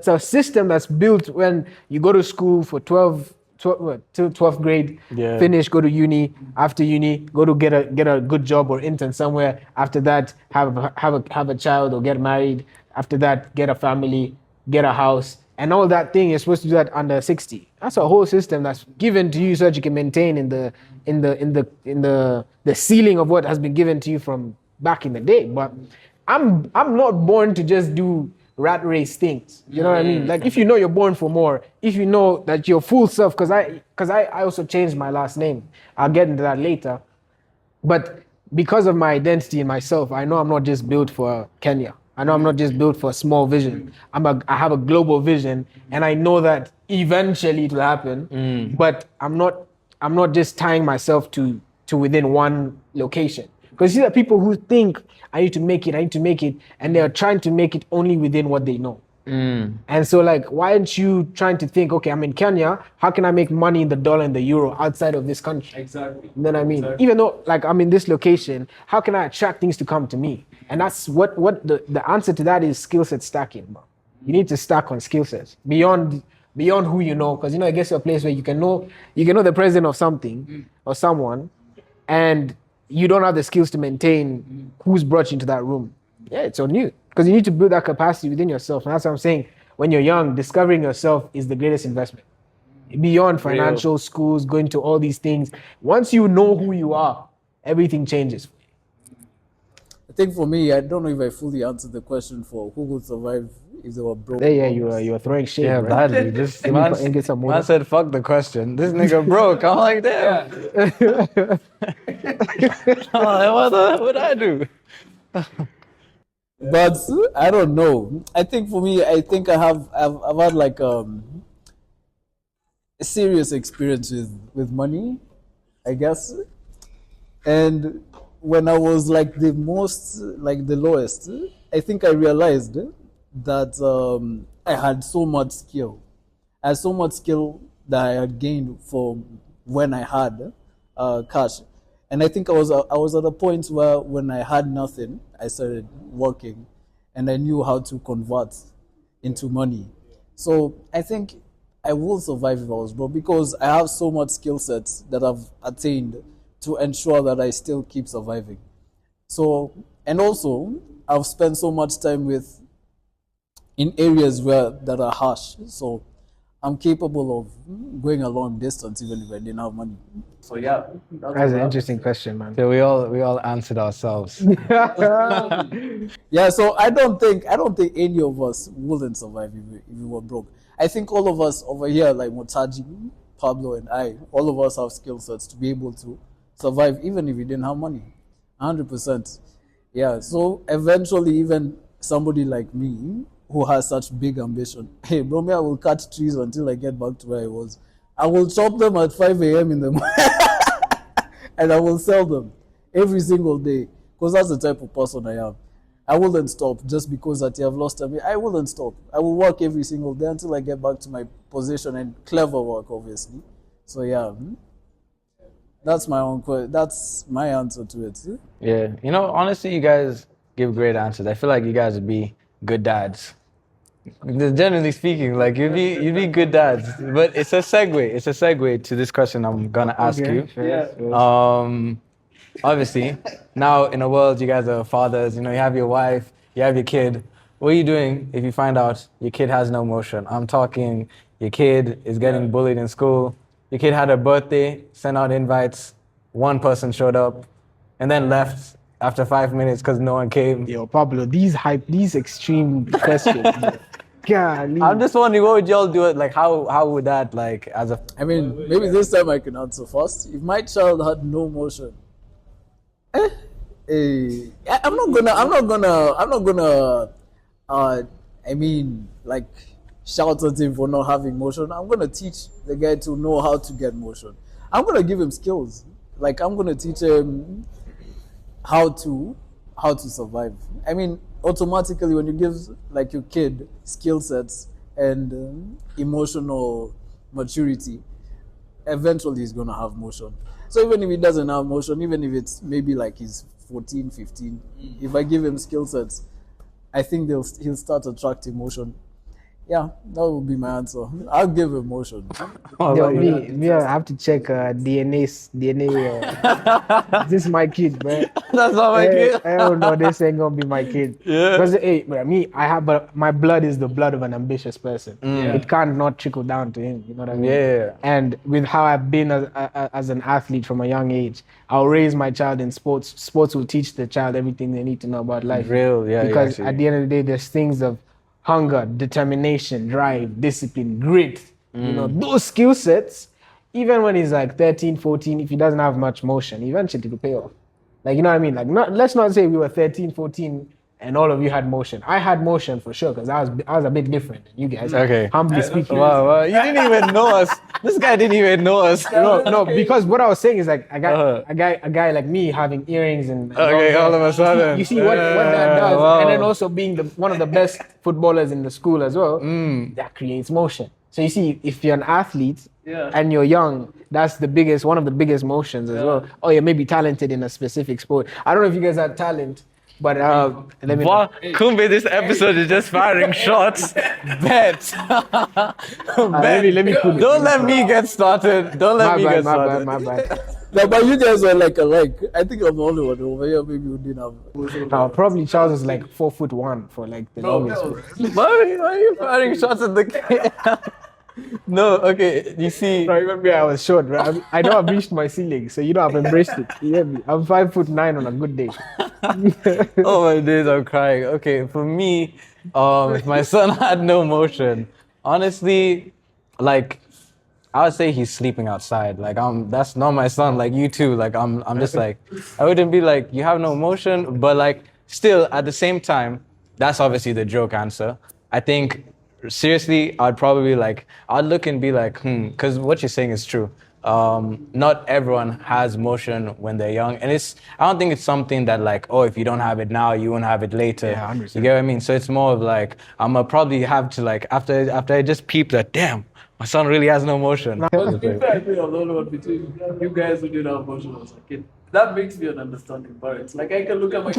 a system that's built when you go to school for 12th grade, finish, go to uni, after uni, go to get a good job or intern somewhere, after that have a child or get married, after that get a family, get a house, and all that thing you're supposed to do that under 60. That's a whole system that's given to you so that you can maintain in the ceiling of what has been given to you from back in the day. But I'm not born to just do rat race things. You know what I mean? Like if you know you're born for more, if you know that your full self, because I also changed my last name. I'll get into that later. But because of my identity in myself, I know I'm not just built for Kenya. I know I'm not just built for a small vision. I have a global vision, and I know that eventually it will happen. But I'm not just tying myself to within one location. Because you see that people who think I need to make it, and they are trying to make it only within what they know. And so like, why aren't you trying to think, okay, I'm in Kenya, how can I make money in the dollar and the euro outside of this country? Exactly. You know what I mean? Even though like I'm in this location, how can I attract things to come to me? And that's what the answer to that is skill set stacking, bro. You need to stack on skill sets beyond who you know, because it gets to a place where you can know the president of something or someone, and you don't have the skills to maintain who's brought you into that room. Yeah, it's on you. Because you need to build that capacity within yourself. And that's what I'm saying. When you're young, discovering yourself is the greatest investment. Beyond financial schools, going to all these things. Once you know who you are, everything changes. I think for me, I don't know if I fully answered the question for who would survive if they were broke. Yeah, you were throwing shade, Yeah, right? badly. Just And get some more. man said, "Fuck the question." This nigga broke. I'm like, damn. What I do? But I don't know. I think for me, I've had like a serious experience with money, I guess. And when I was like the lowest, I think I realized that I had so much skill. I had so much skill that I had gained from when I had cash. And I think I was at a point where when I had nothing, I started working, and I knew how to convert into money. So I think I will survive if I was broke because I have so much skill sets that I've attained to ensure that I still keep surviving. So, and also I've spent so much time in areas that are harsh. So I'm capable of going a long distance even if I didn't have money. So yeah, That's an interesting question, man. So we all answered ourselves. Yeah, so I don't think any of us wouldn't survive if we were broke. I think all of us over here, like Mwotaji, Pablo, and I, all of us have skill sets to be able to survive even if we didn't have money. 100%. Yeah, so eventually even somebody like me who has such big ambition, hey, bro, me, I will cut trees until I get back to where I was. I will chop them at 5 a.m. in the morning and I will sell them every single day because that's the type of person I am. I wouldn't stop just because that you have lost time. I wouldn't stop. I will work every single day until I get back to my position and clever work, obviously. So yeah, that's that's my answer to it. Yeah, honestly, you guys give great answers. I feel like you guys would be good dads. Generally speaking, like you'd be good dads. But it's a segue to this question I'm gonna ask you. Obviously, now in a world you guys are fathers, you have your wife, you have your kid. What are you doing if you find out your kid has no motion? I'm talking your kid is getting bullied in school. Your kid had a birthday, sent out invites, one person showed up, and then left after 5 minutes because no one came. Yo, Pablo, these extreme questions. Golly. I'm just wondering, what would y'all do it? Like, how would that, like, as a... I mean, maybe this time I can answer first. If my child had no motion, I'm not gonna, I mean, like, shout at him for not having motion. I'm gonna teach the guy to know how to get motion. I'm gonna give him skills. Like, I'm gonna teach him how to survive. I mean, automatically when you give like your kid skill sets and emotional maturity, eventually he's gonna have motion. So even if he doesn't have motion, even if it's maybe like he's 14, 15, if I give him skill sets, I think he'll start attracting motion. Yeah, that would be my answer. I'll give him motion. Yo, me, I have to check DNA. This is my kid, bro. That's not my kid. Hell no, this ain't gonna be my kid. Yeah. Because but my blood is the blood of an ambitious person. It can't not trickle down to him. You know what I mean? Yeah. And with how I've been as an athlete from a young age, I'll raise my child in sports. Sports will teach the child everything they need to know about life. Real, yeah. Because at the end of the day, there's things of hunger, determination, drive, discipline, grit. Those skill sets, even when he's like 13, 14, if he doesn't have much motion, eventually it'll pay off. Like, you know what I mean? Like, let's not say we were 13, 14 and all of you had motion. I had motion for sure because I was a bit different than you guys. Okay. Humbly speaking. Wow, you didn't even know us. This guy didn't even know us. No, because what I was saying is like a guy like me having earrings and okay, all of a sudden. You see what that does, wow. and then also being one of the best footballers in the school as well. That creates motion. So you see, if you're an athlete and you're young, that's one of the biggest motions as well. Oh, you're maybe talented in a specific sport. I don't know if you guys have talent. But let me know. Kumbe, this episode is just firing shots. Bet. Let me cool it. Don't let me get started. My bad. No, but you guys were like alike. I think I'm the only one over here. Maybe you didn't have. Probably Charles is like 4'1" for like the longest. Why are you firing shots at the kid? No, okay, you see. No, even me, I was short, right? I know I've reached my ceiling, so I've embraced it. You get me? I'm 5'9" on a good day. Oh my days, I'm crying. Okay, for me, if my son had no motion, honestly, like, I would say he's sleeping outside. Like, that's not my son. Like, you too. Like, I'm just like, I wouldn't be like, you have no motion, but like, still, at the same time, that's obviously the joke answer. I think, seriously, I'd look and be like, because what you're saying is true. Not everyone has motion when they're young, and I don't think it's something that like, oh, if you don't have it now, you won't have it later. Yeah, 100%. You get what I mean? So it's more of like, I'm gonna probably have to like, after I just peep that, damn, my son really has no motion. But in fact, I think I'm the only one between you guys who didn't have motion as a kid. that makes me an understanding parent. Like I can look at my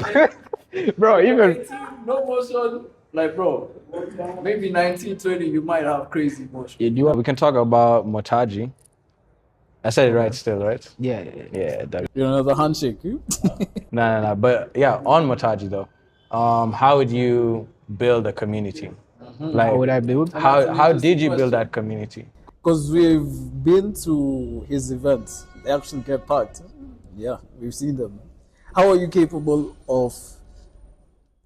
kid, Bro, even 18, no motion. Like bro, maybe 19, 20, you might have crazy emotion. We can talk about Mwotaji. I said it right still, right? yeah. Yeah, that. You know, the handshake. No. But yeah, on Mwotaji though, how would you build a community? Like, How would I build? how did you build that community? Because we've been to his events. They actually get packed. Yeah, we've seen them. How are you capable of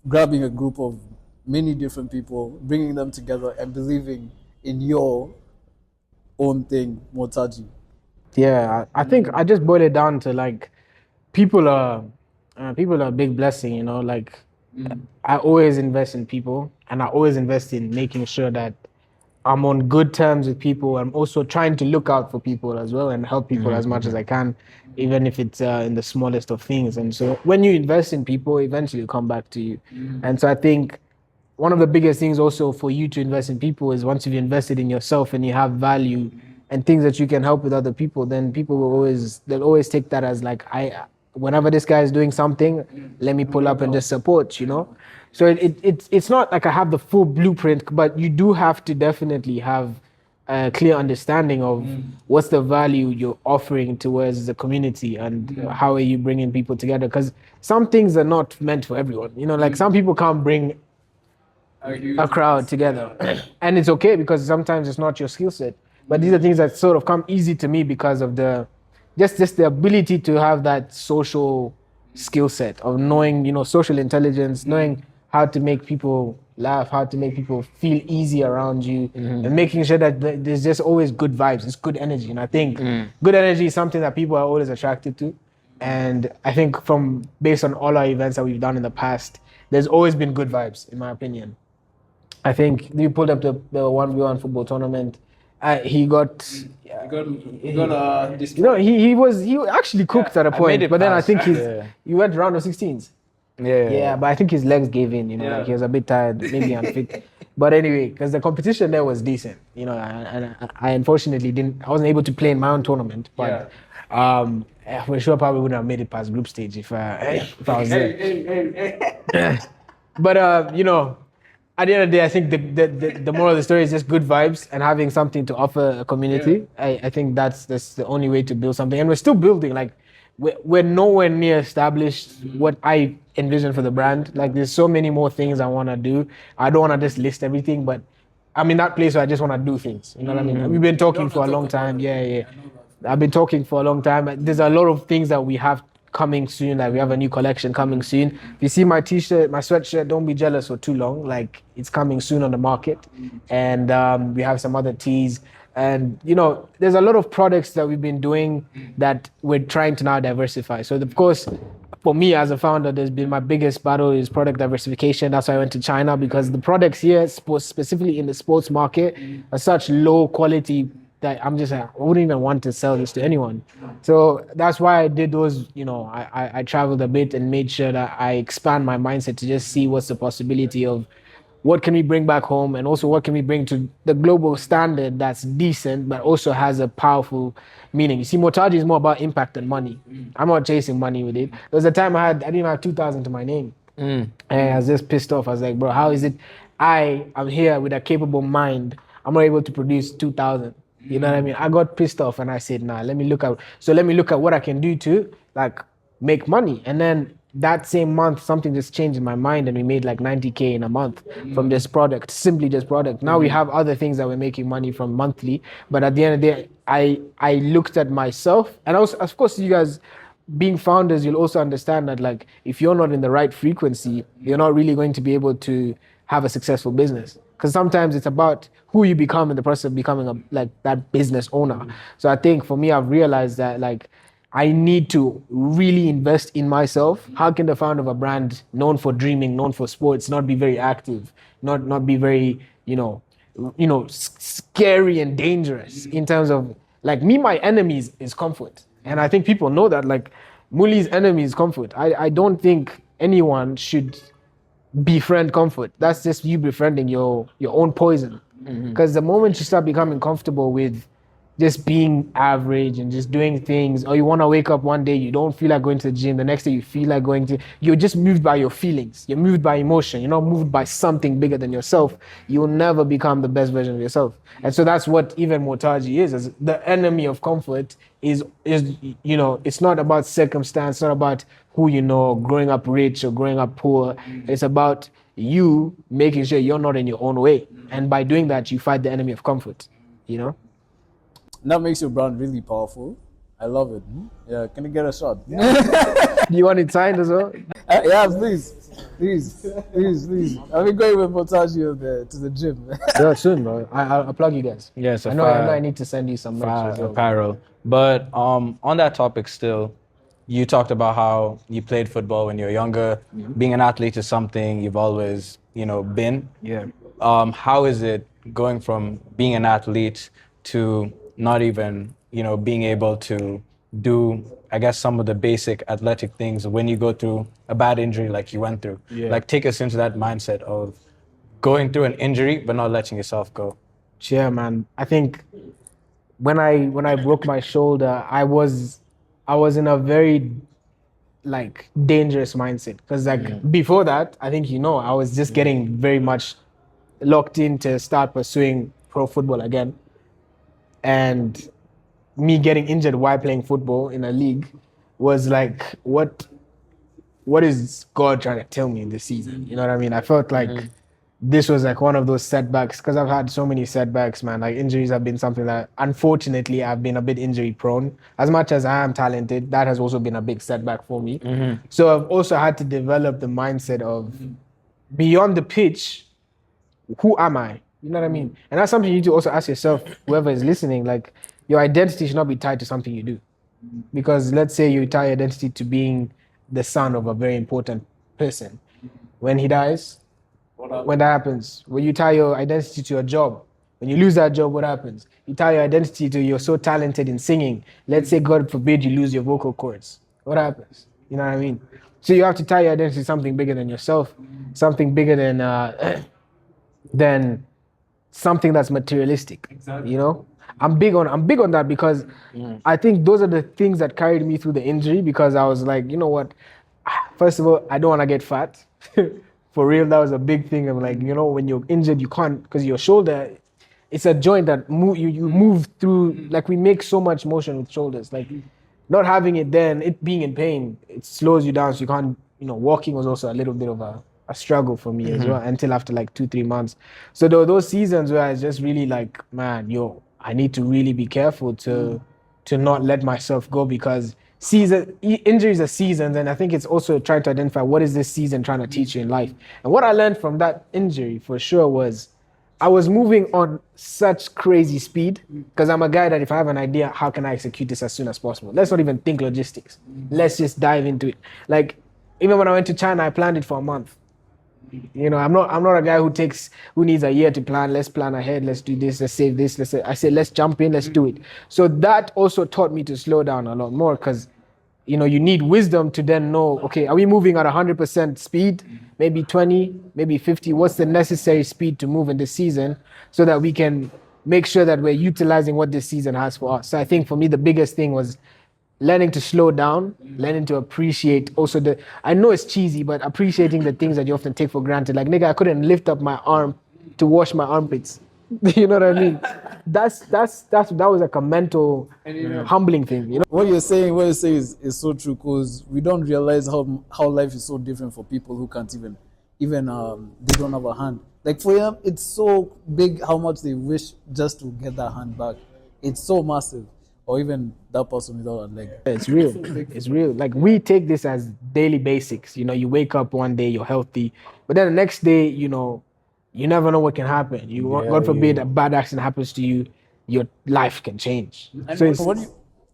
grabbing a group of many different people, bringing them together, and believing in your own thing, Mwotaji? Yeah, I think I just boil it down to like people are a big blessing, you know. Like I always invest in people, and I always invest in making sure that I'm on good terms with people. I'm also trying to look out for people as well and help people as much as I can, even if it's in the smallest of things. And so when you invest in people, eventually it'll come back to you. And so I think one of the biggest things also for you to invest in people is once you've invested in yourself and you have value and things that you can help with other people, then people they'll always take that as like, whenever this guy is doing something, let me pull up and just support, you know? So it's not like I have the full blueprint, but you do have to definitely have a clear understanding of what's the value you're offering towards the community and how are you bringing people together. Because some things are not meant for everyone, you know, like some people can't bring a crowd together. And it's okay because sometimes it's not your skill set. But these are things that sort of come easy to me because of just the ability to have that social skill set of knowing, you know, social intelligence, knowing how to make people laugh, how to make people feel easy around you, and making sure that there's just always good vibes, it's good energy. And I think good energy is something that people are always attracted to. And I think based on all our events that we've done in the past, there's always been good vibes, in my opinion. I think we pulled up the 1v1 football tournament. He got this. you know, he actually cooked at a point, but then I think he went round of 16s. Yeah, but I think his legs gave in, you know, like he was a bit tired, maybe unfit. But anyway, because the competition there was decent, you know, and I unfortunately I wasn't able to play in my own tournament, but for sure probably wouldn't have made it past group stage if I was there. But you know, at the end of the day, I think the moral of the story is just good vibes and having something to offer a community. I think that's the only way to build something, and we're still building. Like we're nowhere near established what I envision for the brand. Like there's so many more things I want to do. I don't want to just list everything, but I'm in that place where I just want to do things. You know what I mean? We've been talking for a long time. Yeah. I've been talking for a long time. There's a lot of things that we have coming soon. Like we have a new collection coming soon. If you see my t-shirt, my sweatshirt, don't be jealous for too long. Like it's coming soon on the market. And we have some other tees. And, you know, there's a lot of products that we've been doing that we're trying to now diversify. So, of course, for me as a founder, there's been my biggest battle is product diversification. That's why I went to China, because the products here, specifically in the sports market, are such low quality that I wouldn't even want to sell this to anyone. So that's why I did those, you know, I traveled a bit and made sure that I expand my mindset to just see what's the possibility of what can we bring back home, and also what can we bring to the global standard that's decent, but also has a powerful meaning. You see, Mwotaji is more about impact than money. I'm not chasing money with it. There was a time I didn't even have 2,000 to my name. And I was just pissed off. I was like, bro, how is it I'm here with a capable mind, I'm not able to produce 2,000? You know what I mean? I got pissed off and I said, nah, let me look at what I can do to like make money. And then that same month, something just changed in my mind, and we made like 90K in a month from this product, simply this product. Now we have other things that we're making money from monthly, but at the end of the day, I looked at myself, and also, of course, you guys being founders, you'll also understand that like if you're not in the right frequency, you're not really going to be able to have a successful business. Because sometimes it's about who you become in the process of becoming that business owner. So I think for me, I've realized that like I need to really invest in myself. How can the founder of a brand known for dreaming, known for sports, not be very active, not be very, scary and dangerous in terms of like me, my enemies is comfort. And I think people know that like Muli's enemy is comfort. I don't think anyone should befriend comfort. That's just you befriending your own poison. Because the moment you start becoming comfortable with just being average and just doing things, or you want to wake up one day, you don't feel like going to the gym, the next day you feel like going to, you're just moved by your feelings, you're moved by emotion, you're not moved by something bigger than yourself, you'll never become the best version of yourself. And so that's what even Mwotaji is the enemy of comfort is it's not about circumstance, not about who you know, growing up rich or growing up poor. It's about you making sure you're not in your own way, and by doing that you fight the enemy of comfort, That makes your brand really powerful. I love it. Yeah, can I get a shot? Do you want it signed as well? Yeah, please. I'll be going with Mwotaji to the gym. Yeah, soon, bro. I'll plug you guys. Yes, I know I need to send you some merch as well. apparel. But on that topic still, you talked about how you played football when you were younger. Being an athlete is something you've always, been. Yeah. How is it going from being an athlete to not even, being able to do, I guess, some of the basic athletic things when you go through a bad injury like you went through? Yeah. Like, take us into that mindset of going through an injury but not letting yourself go. Yeah, man. I think when I broke my shoulder, I was in a very dangerous mindset, because before that, I think I was just getting very much locked in to start pursuing pro football again, and me getting injured while playing football in a league was like, what is God trying to tell me in this season? You know what I mean? I felt like this was like one of those setbacks, because I've had so many setbacks, man. Like, injuries have been something that, unfortunately, I've been a bit injury prone. As much as I am talented, that has also been a big setback for me. So I've also had to develop the mindset of, beyond the pitch, who am I? You know what I mean? And that's something you need to also ask yourself, whoever is listening, like, your identity should not be tied to something you do. Because let's say you tie your identity to being the son of a very important person. When he dies, when that happens, when you tie your identity to your job, when you lose that job, what happens? You tie your identity to you're so talented in singing. Let's say, God forbid, you lose your vocal cords. What happens? You know what I mean? So you have to tie your identity to something bigger than yourself, something bigger than something that's materialistic. Exactly. I'm big on that, because I think those are the things that carried me through the injury, because I was like, you know what? First of all, I don't want to get fat. For real, that was a big thing. I'm like, when you're injured, you can't, because your shoulder, it's a joint that you move through. Like, we make so much motion with shoulders. Like, not having it then, it being in pain, it slows you down. So you can't, walking was also a little bit of a struggle for me as well, until after like 2-3 months. So there were those seasons where I was just really like, man, I need to really be careful to not let myself go, because injuries are seasons, and I think it's also trying to identify what is this season trying to teach you in life. And what I learned from that injury for sure was I was moving on such crazy speed, because I'm a guy that if I have an idea, how can I execute this as soon as possible? Let's not even think logistics. Let's just dive into it. Like, even when I went to China, I planned it for a month. I'm not a guy who needs a year to plan. Let's plan ahead. Let's do this. Let's save this. I say, let's jump in. Let's do it. So that also taught me to slow down a lot more, because you need wisdom to then know, okay, are we moving at 100% speed? Maybe 20, maybe 50. What's the necessary speed to move in this season, so that we can make sure that we're utilizing what this season has for us? So I think for me, the biggest thing was learning to slow down, learning to appreciate also I know it's cheesy, but appreciating the things that you often take for granted. Like, nigga, I couldn't lift up my arm to wash my armpits. You know what I mean? That was like a mental humbling thing. What you're saying is so true, because we don't realize how life is so different for people who can't even they don't have a hand. Like, for them, it's so big how much they wish just to get that hand back. It's so massive. Or even that person without a leg. It's real. It's real. Like, we take this as daily basics. You wake up one day, you're healthy, but then the next day, you never know what can happen. God forbid a bad accident happens to you, your life can change. And so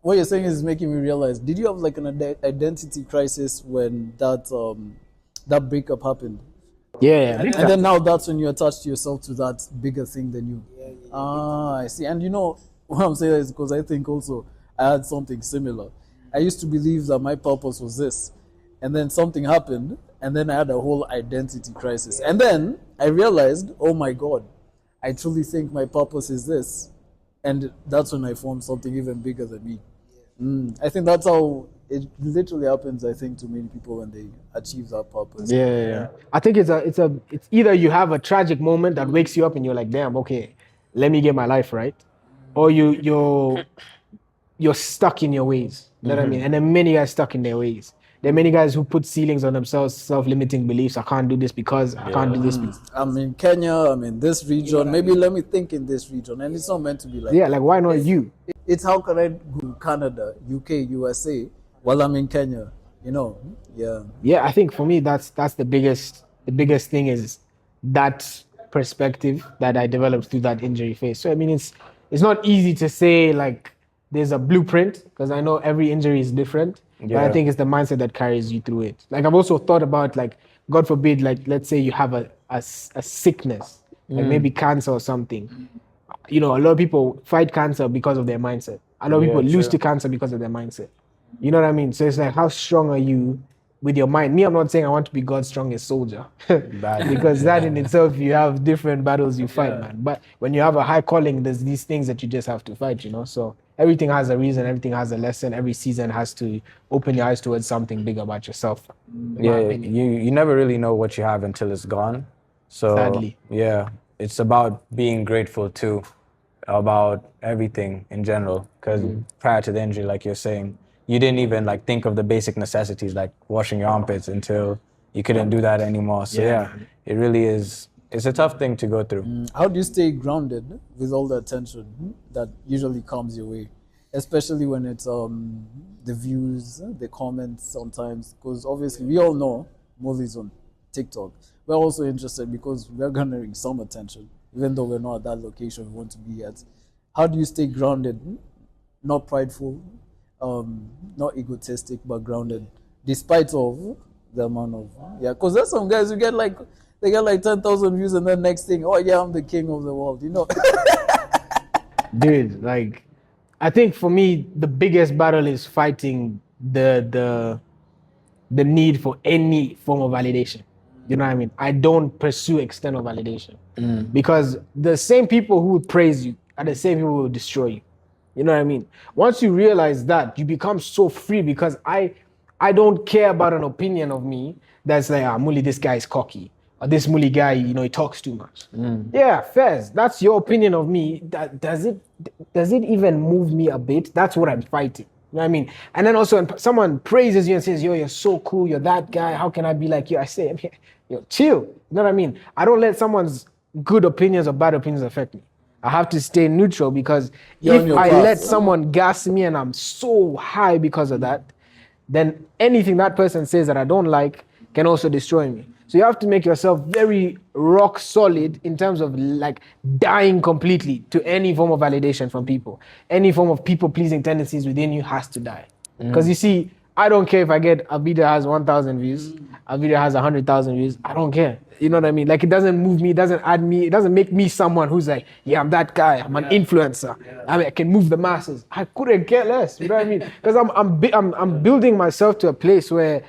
what you're saying is making me realize, did you have like an identity crisis when that breakup happened? Yeah. And then now that's when you attached yourself to that bigger thing than you. I see. And what I'm saying is because I think also I had something similar. I used to believe that my purpose was this, and then something happened, and then I had a whole identity crisis. And then I realized, oh my God, I truly think my purpose is this. And that's when I formed something even bigger than me. I think that's how it literally happens, I think, to many people when they achieve that purpose. Yeah. I think it's either you have a tragic moment that wakes you up and you're like, damn, okay, let me get my life right, or you're stuck in your ways. You know what I mean? And then many guys stuck in their ways. There are many guys who put ceilings on themselves, self-limiting beliefs. I can't do this because I can't do this. I'm in Kenya, I'm in this region. Maybe let me think in this region. And it's not meant to be like Yeah, like why not you? It's how can I go to Canada, UK, USA while I'm in Kenya? You know? Yeah. Yeah, I think for me that's the biggest thing is that perspective that I developed through that injury phase. So I mean it's not easy to say like there's a blueprint because I know every injury is different. But I think it's the mindset that carries you through it. Like I've also thought about like God forbid, like let's say you have a sickness, like maybe cancer or something. You know, a lot of people fight cancer because of their mindset. A lot of people lose to cancer because of their mindset. You know what I mean? So it's like, how strong are you with your mind? Me, I'm not saying I want to be God's strongest soldier. Because that in itself, you have different battles you fight, man. But when you have a high calling, there's these things that you just have to fight, you know? So everything has a reason, everything has a lesson. Every season has to open your eyes towards something big about yourself. You never really know what you have until it's gone. So Sadly. Yeah, it's about being grateful too, about everything in general. Because prior to the injury, like you're saying, you didn't even like think of the basic necessities like washing your armpits until you couldn't do that anymore. So yeah, it really is. It's a tough thing to go through. How do you stay grounded with all the attention that usually comes your way, especially when it's the views, the comments sometimes? Because obviously we all know movies on TikTok. We're also interested because we're garnering some attention, even though we're not at that location we want to be at. How do you stay grounded, not prideful, not egotistic, but grounded, despite of the amount of because there's some guys who get like. They get like 10,000 views and then next thing, oh yeah, I'm the king of the world, you know? Dude, like, I think for me, the biggest battle is fighting the need for any form of validation. You know what I mean? I don't pursue external validation because the same people who would praise you are the same people who will destroy you. You know what I mean? Once you realize that, you become so free because I don't care about an opinion of me that's like, Muli, this guy is cocky. Or this Muli guy, you know, he talks too much. Yeah, Fez, that's your opinion of me. Does it even move me a bit? That's what I'm fighting. You know what I mean? And then also when someone praises you and says, yo, you're so cool, you're that guy, how can I be like you? I say, yo, chill. You know what I mean? I don't let someone's good opinions or bad opinions affect me. I have to stay neutral because if I let someone gas me and I'm so high because of that, then anything that person says that I don't like can also destroy me. So you have to make yourself very rock solid in terms of like dying completely to any form of validation from people. Any form of people-pleasing tendencies within you has to die. Because you see, I don't care if I get a video has 1,000 views, a video has 100,000 views. I don't care. You know what I mean? Like it doesn't move me, it doesn't add me, it doesn't make me someone who's like, yeah, I'm that guy, I'm an influencer. I mean, I can move the masses. I couldn't care less. You know what I mean? Because I'm building myself to a place where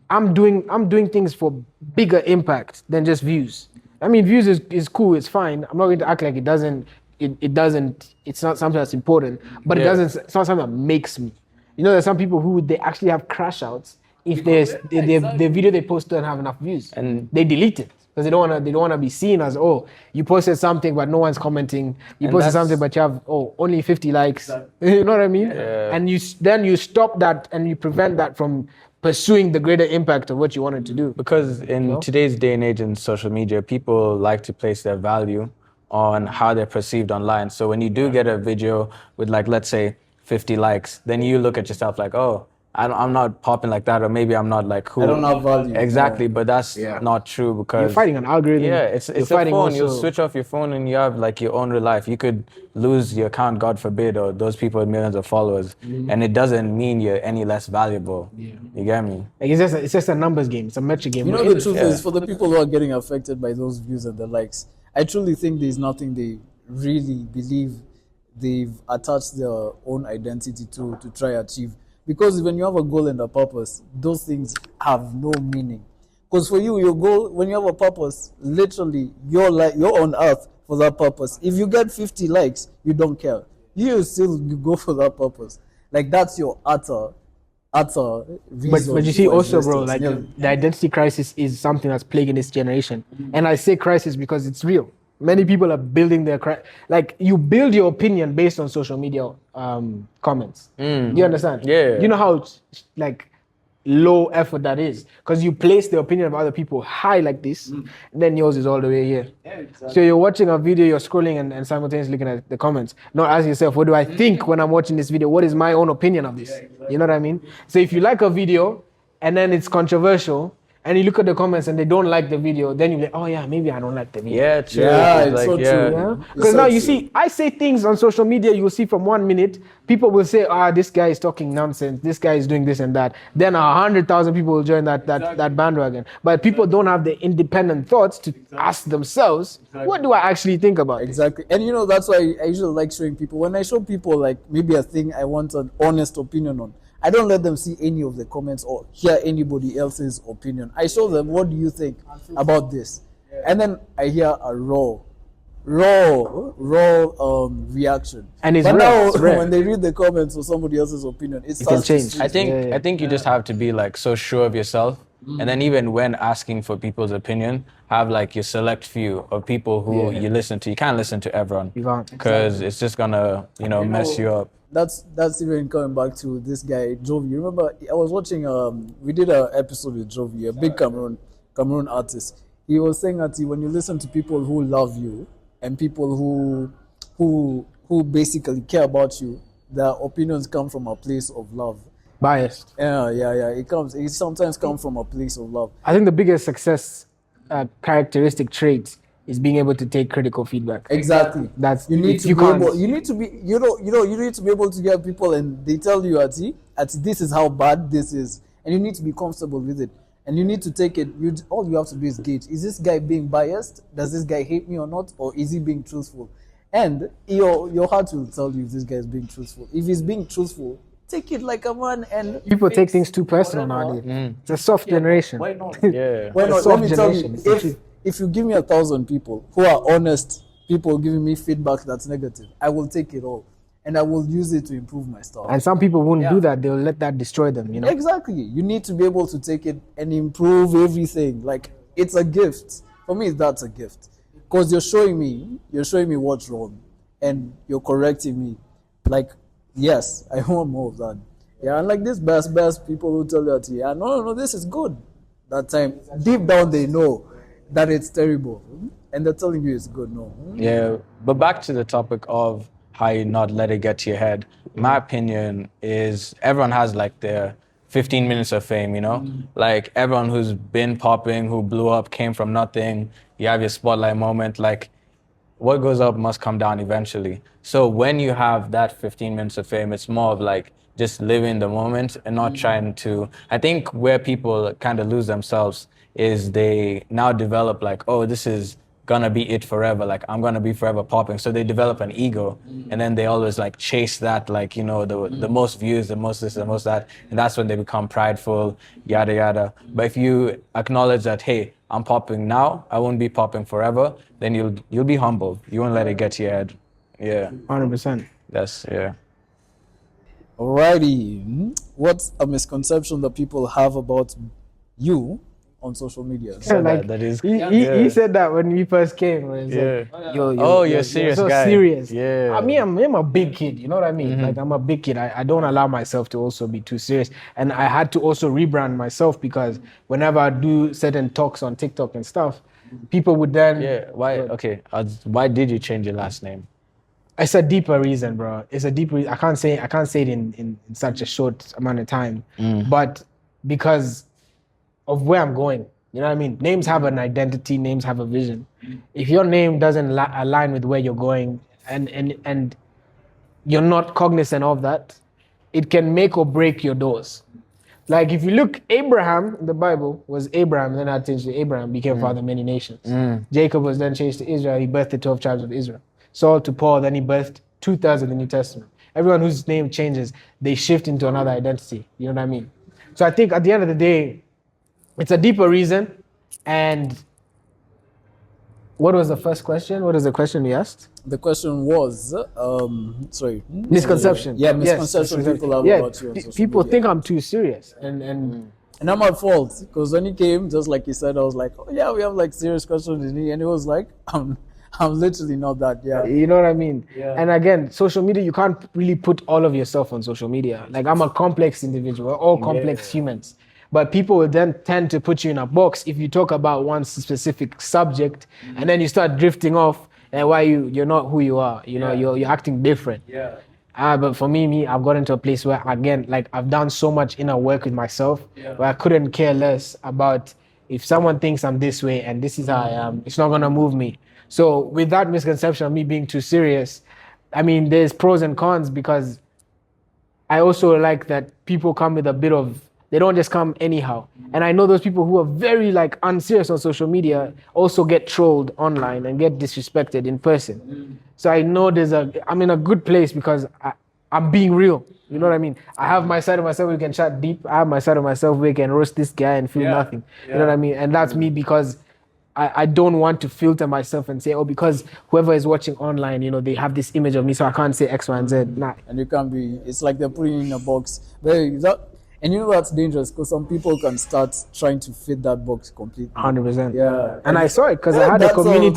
I'm doing things for bigger impact than just views. I mean, views is cool, it's fine. I'm not going to act like it's not something that's important, but it's not something that makes me. You know, there's some people who they actually have crash outs if the video they post don't have enough views and they delete it because they don't want to be seen as, oh, you posted something but no one's commenting. You posted something but you have only 50 likes. You know what I mean? Yeah. And you stop that and you prevent that from pursuing the greater impact of what you wanted to do. Because in today's day and age in social media, people like to place their value on how they're perceived online. So when you do get a video with like, let's say 50 likes, then you look at yourself like, oh, I'm not popping like that, or maybe I'm not like who. I don't have value. Exactly, but that's not true because you're fighting an algorithm. Yeah, it's a phone. You'll switch off your phone and you have like your own real life. You could lose your account, God forbid, or those people with millions of followers, and it doesn't mean you're any less valuable. Yeah. You get me? Like it's just a numbers game. It's a metric game. You know, the truth is, for the people who are getting affected by those views and the likes, I truly think there's nothing they really believe they've attached their own identity to try achieve. Because when you have a goal and a purpose, those things have no meaning. Because for you, your goal, when you have a purpose, literally, you're on earth for that purpose. If you get 50 likes, you don't care. you still go for that purpose. Like that's your utter reason. But you see for also, bro, existence. like Yeah. the identity crisis is something that's plaguing this generation. And I say crisis because it's real. Many people are building their like you build your opinion based on social media comments. Do you understand? Yeah. You know how like low effort that is because you place the opinion of other people high like this, and then yours is all the way here. So you're watching a video, you're scrolling and simultaneously looking at the comments, not asking yourself, what do I think when I'm watching this video? What is my own opinion of this? You know what I mean? So if you like a video and then it's controversial and you look at the comments and they don't like the video, then you're like, oh yeah, maybe I don't like the video. Yeah, true. Yeah, it's like, so yeah. true. Yeah, It's because so now you true. see, I say things on social media. You'll see from 1 minute, people will say, this guy is talking nonsense. This guy is doing this and that. Then 100,000 people will join that bandwagon. But people don't have the independent thoughts to ask themselves, what do I actually think about this? Exactly. And you know, that's why I usually like showing people. When I show people like maybe a thing I want an honest opinion on, I don't let them see any of the comments or hear anybody else's opinion. I show them, what do you think about this? And then I hear a raw reaction. And it's but rare, now it's rare. when they read the comments or somebody else's opinion, it can starts to change. switch. I think you just have to be like so sure of yourself, and then even when asking for people's opinion, have like your select few of people who you listen to. You can't listen to everyone You can't. because it's just gonna mess you up. That's even coming back to this guy Jovi. You remember I was watching we did an episode with Jovi, a big Cameroon artist. He was saying that when you listen to people who love you and people who basically care about you, their opinions come from a place of love. Biased. Yeah. It sometimes comes from a place of love. I think the biggest success characteristic trait is being able to take critical feedback. Exactly. That's You need if to you be can't. able. You need to be. You need to be able to get people, and they tell you at this is how bad this is, and you need to be comfortable with it, and you need to take it. All you have to do is gauge: is this guy being biased? Does this guy hate me or not, or is he being truthful? And your heart will tell you if this guy is being truthful. If he's being truthful, take it like a man. And People take things too personal nowadays. It's a soft generation. Why not? Yeah. why not? Let soft me tell you, generation, it's the truth. if you give me 1,000 people who are honest, people giving me feedback that's negative, I will take it all, and I will use it to improve my stuff. And some people won't do that. They'll let that destroy them, you know? Exactly. You need to be able to take it and improve everything. Like, it's a gift. For me, that's a gift. Because you're showing me what's wrong, and you're correcting me. Like, yes, I want more of that. Yeah, and like this best people who tell you that, yeah, no, this is good. That time, deep down they know that it's terrible, and they're telling you it's good. No. Yeah, but back to the topic of how you not let it get to your head. My opinion is everyone has like their 15 minutes of fame, you know? Like everyone who's been popping, who blew up, came from nothing, you have your spotlight moment, like what goes up must come down eventually. So when you have that 15 minutes of fame, it's more of like just living the moment and not trying to, I think where people kind of lose themselves is they now develop like, oh, this is gonna be it forever, like I'm gonna be forever popping. So they develop an ego, and then they always like chase that, like, you know, the most views, the most this, the most that, and that's when they become prideful, yada yada. But if you acknowledge that, hey, I'm popping now, I won't be popping forever, then you'll be humble. You won't let it get to your head. Yeah. 100%. That's yeah. Alrighty. What's a misconception that people have about you on social media? So Like, that is he said that when we first came. When he said, You're a serious so guy. serious. Yeah. I mean, I'm a big kid. You know what I mean? Like, I'm a big kid. I don't allow myself to also be too serious. And I had to also rebrand myself because whenever I do certain talks on TikTok and stuff, people would then... Yeah. Why? Okay. Why did you change your last name? It's a deeper reason, bro. It's a deeper reason. I can't say it in such a short amount of time. But because of where I'm going. You know what I mean? Names have an identity, names have a vision. If your name doesn't align with where you're going and you're not cognizant of that, it can make or break your doors. Like if you look, Abraham in the Bible was Abraham, then I changed to Abraham, became father of many nations. Jacob was then changed to Israel, he birthed the 12 tribes of Israel. Saul to Paul, then he birthed 2/3 of the New Testament. Everyone whose name changes, they shift into another identity. You know what I mean? So I think at the end of the day, it's a deeper reason, and What was the first question? What is the question you asked? The question was, sorry. Misconception. Yeah, Yes, misconception people have yeah, about you on social people media. think I'm too serious, and And not my fault, because when he came, just like he said, I was like, oh yeah, we have like serious questions, and he was like, I'm literally not that. Yeah. you know what I mean. Yeah. And again, social media, you can't really put all of yourself on social media. Like I'm a complex individual, we're all complex humans. But people will then tend to put you in a box if you talk about one specific subject, and then you start drifting off, and why you're not who you are. You know, you're acting different. Yeah. But for me, I've gotten to a place where, again, like I've done so much inner work with myself, where I couldn't care less about if someone thinks I'm this way and this is how I am. It's not gonna move me. So with that misconception of me being too serious, I mean, there's pros and cons, because I also like that people come with a bit of, they don't just come anyhow. And I know those people who are very like unserious on social media also get trolled online and get disrespected in person. So I know I'm in a good place because I'm being real. You know what I mean? I have my side of myself where we can chat deep. I have my side of myself where we can roast this guy and feel nothing. You know what I mean? And that's me, because I don't want to filter myself and say, oh, because whoever is watching online, you know, they have this image of me, so I can't say X, Y, and Z. Nah. And you can't be, it's like they're putting you in a box. And you know that's dangerous, because some people can start trying to fit that box completely. 100%. Yeah. And I saw it because I had a community.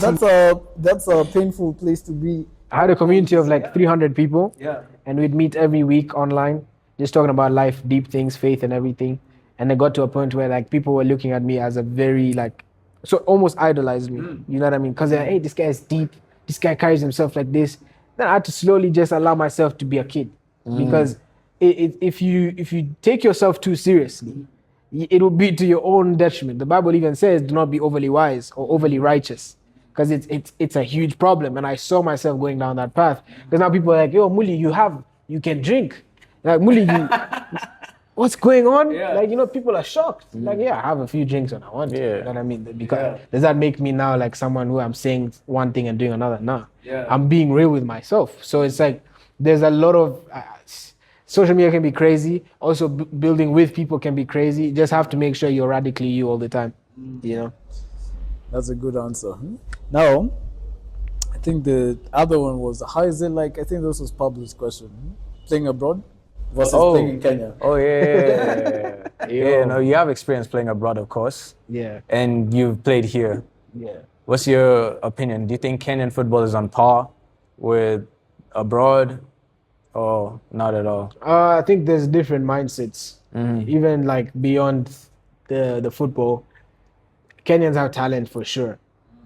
That's a painful place to be. I had a community of like 300 people. Yeah. And we'd meet every week online, just talking about life, deep things, faith, and everything. And it got to a point where like people were looking at me as a very like, so almost idolized me. You know what I mean? Because they're, hey, this guy is deep. This guy carries himself like this. Then I had to slowly just allow myself to be a kid, because if you take yourself too seriously, it will be to your own detriment. The Bible even says, do not be overly wise or overly righteous, because it's a huge problem. And I saw myself going down that path, because now people are like, yo, Muli, you can drink. Like, Muli, what's going on? Yeah. Like, you know, people are shocked. Like, yeah, I have a few drinks when I want to. You know what I mean? Because does that make me now like someone who I'm saying one thing and doing another? No. I'm being real with myself. So it's like, there's a lot of, social media can be crazy. Also, building with people can be crazy. You just have to make sure you're radically you all the time. You know? That's a good answer. Now, I think the other one was, how is it like, I think this was Pablo's question. Playing abroad versus playing in Kenya. Oh, yeah. Yeah, no, you have experience playing abroad, of course. Yeah. And you've played here. Yeah. What's your opinion? Do you think Kenyan football is on par with abroad, or not at all? I think there's different mindsets, even like beyond the football. Kenyans have talent for sure.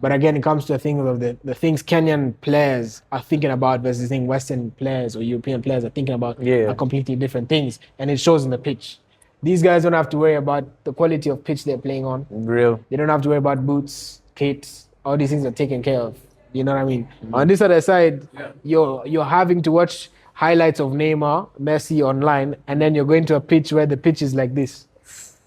But again, it comes to a thing of the things Kenyan players are thinking about versus the thing Western players or European players are thinking about are completely different things. And it shows in the pitch. These guys don't have to worry about the quality of pitch they're playing on. Real. They don't have to worry about boots, kits, all these things are taken care of. You know what I mean? On this other side, you're having to watch highlights of Neymar, Messi online, and then you're going to a pitch where the pitch is like this.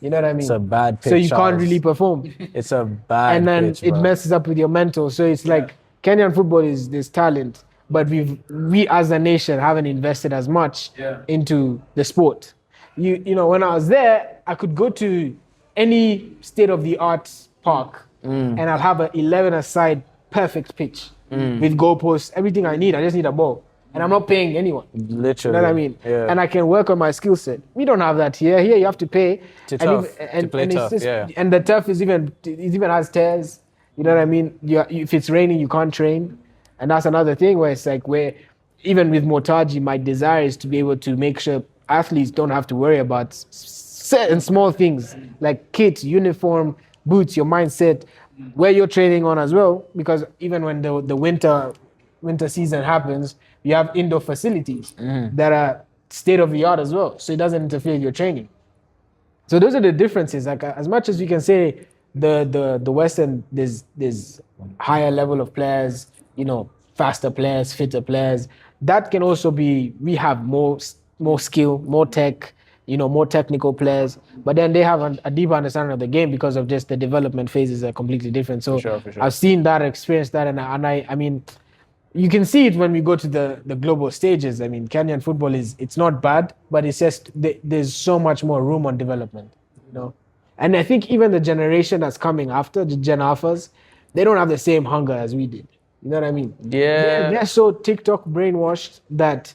You know what I mean? It's a bad pitch. So you can't really perform. It's a bad and then pitch, it bro. messes up with your mental. So it's like Kenyan football is this talent, but we as a nation haven't invested as much into the sport. You know, when I was there, I could go to any state-of-the-art park and I'll have an 11-a-side perfect pitch with goalposts, everything I need. I just need a ball. And I'm not paying anyone. Literally. You know what I mean? Yeah. And I can work on my skill set. We don't have that here. Here you have to pay. To play it's tough, just, yeah. And the turf is it even has tears. You know what I mean? If it's raining, you can't train. And that's another thing where it's like where even with Mwotaji, my desire is to be able to make sure athletes don't have to worry about certain small things like kit, uniform, boots, your mindset, where you're training on as well. Because even when the winter season happens, you have indoor facilities that are state of the art as well. So it doesn't interfere with your training. So those are the differences. Like as much as we can say the Western, there's higher level of players, you know, faster players, fitter players. That can also be, we have more skill, more tech, you know, more technical players. But then they have a deeper understanding of the game because of just the development phases are completely different. So For sure. I've seen that, experienced that, and I mean, you can see it when we go to the global stages. I mean, Kenyan football it's not bad, but it's just there's so much more room on development, you know. And I think even the generation that's coming after, the Gen Alphas, they don't have the same hunger as we did. You know what I mean? Yeah. They're so TikTok brainwashed that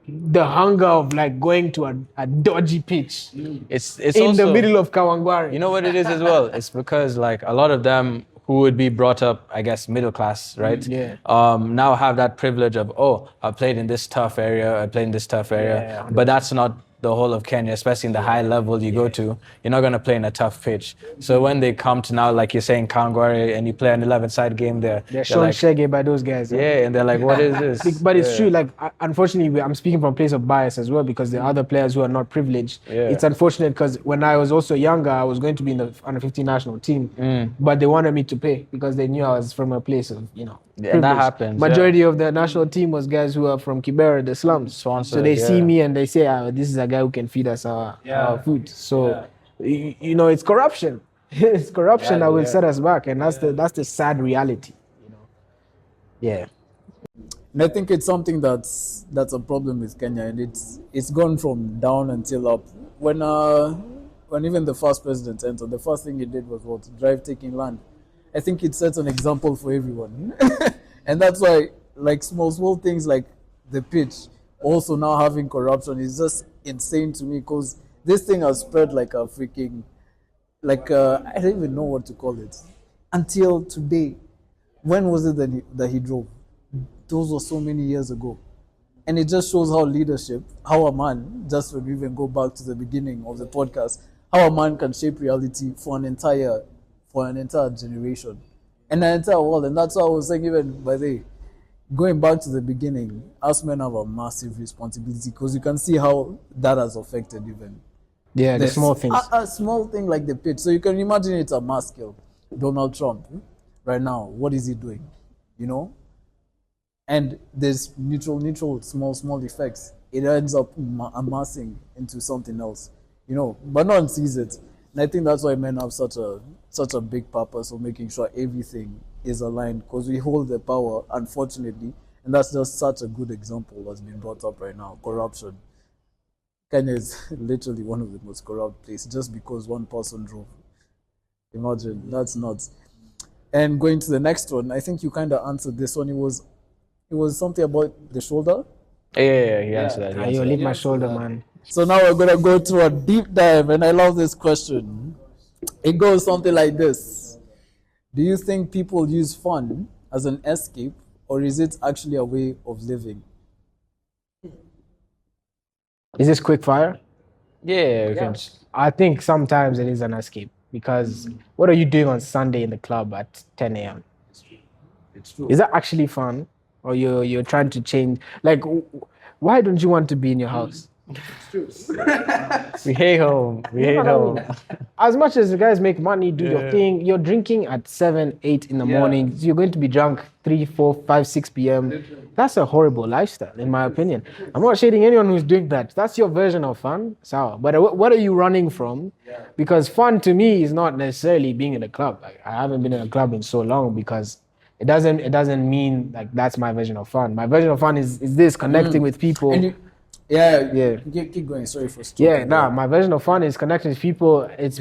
the hunger of like going to a dodgy pitch It's in also, the middle of Kawangware. You know what it is as well? It's because like a lot of them who would be brought up, I guess, middle class, right? Yeah. Now have that privilege of, oh, I played in this tough area, I played in this tough area. Yeah, but that's not the whole of Kenya, especially in the high level you go to. You're not going to play in a tough pitch. So when they come to now, like you're saying, Kangware, and you play an 11-side game there, They're shown like, shaggy by those guys. yeah, and they're like, what is this? But it's Yeah. true. Like, unfortunately, I'm speaking from a place of bias as well because there are other players who are not privileged. Yeah. It's unfortunate because when I was also younger, I was going to be in the under 15 national team, but they wanted me to play because they knew I was from a place of Yeah, privilege. that happens. Majority of the national team was guys who are from Kibera, the slums. Sponsored, so they see yeah. me and they say, this is a guy who can feed us our food. So it's corruption. It's corruption that will set us back, and that's the sad reality. Yeah. And I think it's something that's a problem with Kenya, and it's gone from down until up. When even the first president entered, the first thing he did was what? Drive taking land. I think it sets an example for everyone. And that's why like small things like the pitch also now having corruption is just insane to me, because this thing has spread like a freaking I don't even know what to call it until today. When was it that he drove? Those were so many years ago. And it just shows how leadership, how a man, just when we even go back to the beginning of the podcast, how a man can shape reality for an entire generation and an entire world. And that's why I was saying, even by the way, going back to the beginning, us men have a massive responsibility, because you can see how that has affected even The small things. A small thing like the pitch. So you can imagine it's a mass scale. Donald Trump, right now, what is he doing? And there's neutral, small effects. It ends up amassing into something else, but no one sees it. And I think that's why men have such a big purpose of making sure everything is aligned, because we hold the power, unfortunately. And that's just such a good example that's been brought up right now. Corruption. Kenya is literally one of the most corrupt places just because one person drove. Imagine, that's nuts. And going to the next one, I think you kind of answered this one. It was something about the shoulder. Yeah, he answered that. You leave my shoulder, man. So now we're gonna go through a deep dive, and I love this question. It goes something like this: do you think people use fun as an escape, or is it actually a way of living? Is this quick fire? Yeah, we can. I think sometimes it is an escape, because what are you doing on Sunday in the club at 10 a.m.? It's true. Is that actually fun? Or you're trying to change? Like, why don't you want to be in your house? We hate home. We hate home. As much as the guys make money, do your thing, you're drinking at 7, 8 in the morning. You're going to be drunk 3, 4, 5, 6 p.m. That's a horrible lifestyle, in my opinion. I'm not shading anyone who's doing that. That's your version of fun. So, but what are you running from? Because fun to me is not necessarily being in a club. Like, I haven't been in a club in so long, because it doesn't mean like that's my version of fun. My version of fun is this, connecting with people. And keep going. Sorry for stopping. My version of fun is connecting with people. It's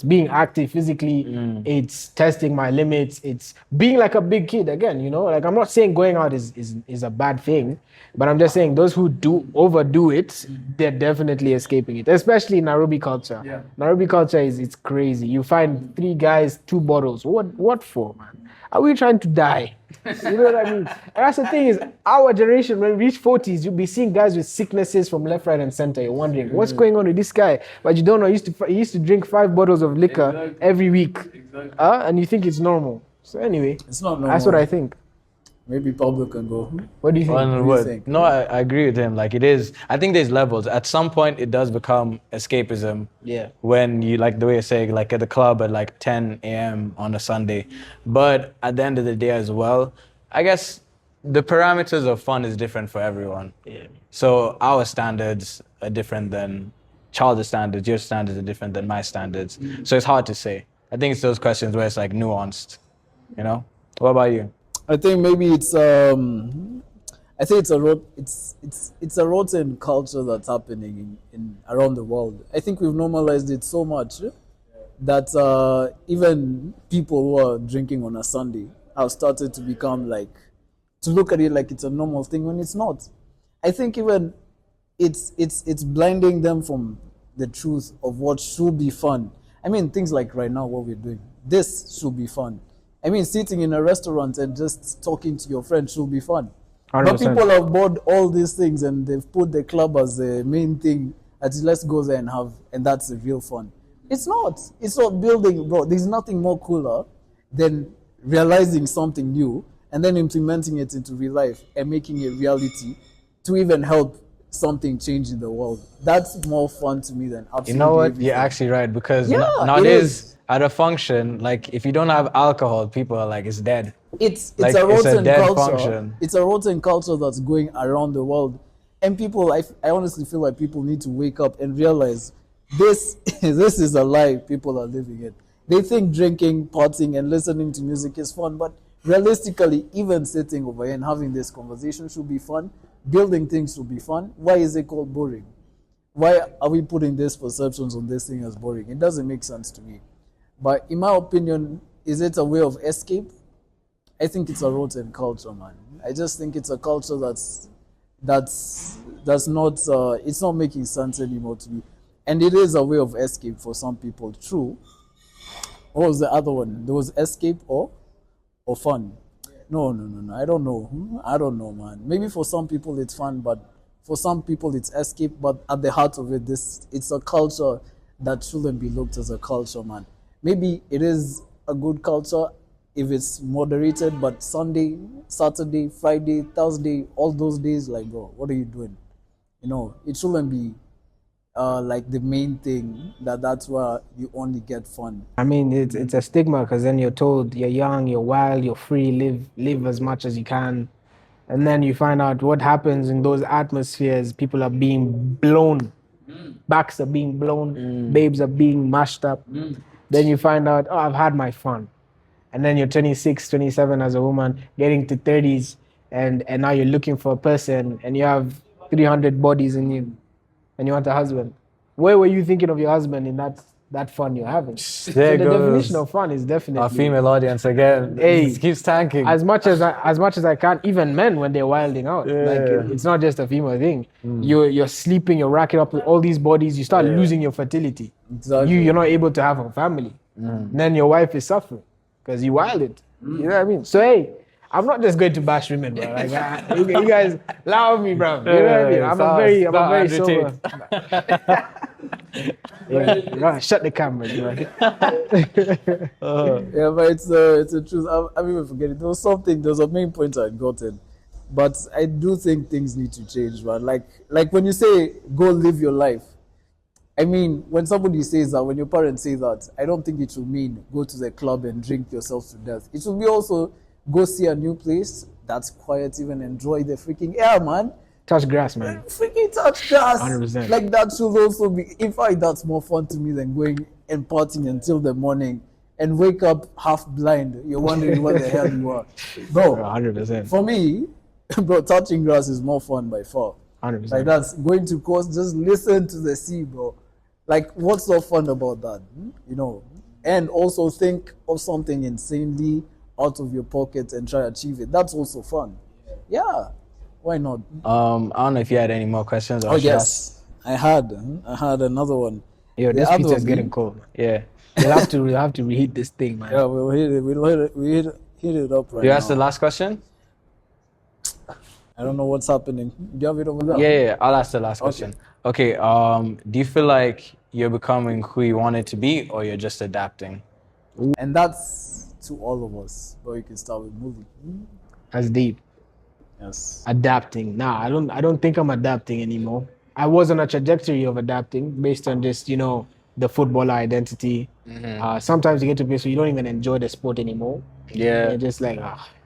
being active physically. It's testing my limits. It's being like a big kid again. Like, I'm not saying going out is a bad thing, but I'm just saying those who do overdo it, they're definitely escaping it. Especially Nairobi culture. Yeah. Nairobi culture it's crazy. You find 3 guys, 2 bottles. What for, man? Are we trying to die? You know what I mean? And that's the thing is, our generation, when we reach 40s, you'll be seeing guys with sicknesses from left, right, and center. You're wondering, what's going on with this guy? But you don't know, he used to drink 5 bottles of liquor every week. And you think it's normal. So anyway, It's not normal. that's what I think. Maybe Pablo can go. What do you think? On do you what? think? No, I agree with him. Like, it is. I think there's levels. At some point, it does become escapism. Yeah. When you, like the way you're saying, like at the club at like 10 a.m. on a Sunday. But at the end of the day as well, I guess the parameters of fun is different for everyone. Yeah. So our standards are different than Charles' standards. Your standards are different than my standards. So it's hard to say. I think it's those questions where it's like nuanced. What about you? I think maybe it's it's a rotten culture that's happening in around the world. I think we've normalized it so much that even people who are drinking on a Sunday have started to become like, to look at it like it's a normal thing when it's not. I think even it's blinding them from the truth of what should be fun. I mean, things like right now, what we're doing, this should be fun. I mean, sitting in a restaurant and just talking to your friend should be fun. 100%. But people have bought all these things and they've put the club as the main thing. Let's go there and that's the real fun. It's not. It's not building, bro. There's nothing more cooler than realizing something new and then implementing it into real life and making it reality to even help something change in the world. That's more fun to me than absolutely You know what? everything. You're actually right, because Yeah, nowadays at a function, like if you don't have alcohol, people are like, it's dead. It's Like, a it's a rotten dead culture. function. It's a rotten culture that's going around the world, and people. I honestly feel like people need to wake up and realize this this is a lie people are living in. They think drinking, partying, and listening to music is fun, but realistically, even sitting over here and having this conversation should be fun. Building things should be fun. Why is it called boring? Why are we putting these perceptions on this thing as boring? It doesn't make sense to me. But in my opinion, is it a way of escape? I think it's a rotten culture, man. I just think it's a culture that's not it's not making sense anymore to me. And it is a way of escape for some people. True. What was the other one? There was escape or fun. No. I don't know. I don't know, man. Maybe for some people it's fun, but for some people it's escape. But at the heart of it, it's a culture that shouldn't be looked as a culture, man. Maybe it is a good culture if it's moderated, but Sunday, Saturday, Friday, Thursday, all those days, like, bro, what are you doing? You know, it shouldn't be like the main thing that's where you only get fun. I mean, it's a stigma because then you're told you're young, you're wild, you're free, live as much as you can. And then you find out what happens in those atmospheres. People are being blown. Backs are being blown. Babes are being mashed up. Then you find out, oh, I've had my fun. And then you're 26, 27 as a woman, getting to 30s, and now you're looking for a person, and you have 300 bodies in you, and you want a husband. Where were you thinking of your husband in that fun you're having? There So the goes definition of fun is definitely our female audience again. Hey. It keeps tanking. as much as I can. Even men when they're wilding out, like it's not just a female thing. You're sleeping, you're racking up with all these bodies. You start losing your fertility. Exactly. You're not able to have a family. Then your wife is suffering because you wilded. You know what I mean? So hey, I'm not just going to bash women, bro. Like you guys love me, bro. You know what I mean? I'm a very sober. Right, shut the cameras, right? Yeah, but it's a truth. I'm even forgetting. There was a main point I had gotten. But I do think things need to change, man. Like when you say go live your life, I mean, when somebody says that, when your parents say that, I don't think it should mean go to the club and drink yourself to death. It should be also go see a new place that's quiet, even enjoy the freaking air, man. Touch grass, man. Freaking touch grass. 100%. Like that should also be, in fact, that's more fun to me than going and partying until the morning and wake up half blind. You're wondering what the hell you are. Bro, 100%. for me, bro, touching grass is more fun by far. 100%. Like that's going to coast, just listen to the sea, bro. Like, what's so fun about that? You know, and also think of something insanely out of your pocket and try to achieve it. That's also fun. Yeah, why not? I don't know if you had any more questions. Or Oh should I- yes, I had another one. Yo, The this other pizza is one- getting cold. Man. Yeah. We'll have to reheat this thing, man. Yeah, we'll hit it. Hit it up right You now. asked the last question? I don't know what's happening. Do you have it over there? Yeah, I'll ask the last question. Okay, do you feel like you're becoming who you wanted to be, or you're just adapting? And that's to all of us. But we can start with movie. That's deep. Yes. Adapting. Nah, I don't think I'm adapting anymore. I was on a trajectory of adapting based on just, you know, the footballer identity. Sometimes you get to a place where you don't even enjoy the sport anymore. Yeah. You're just like,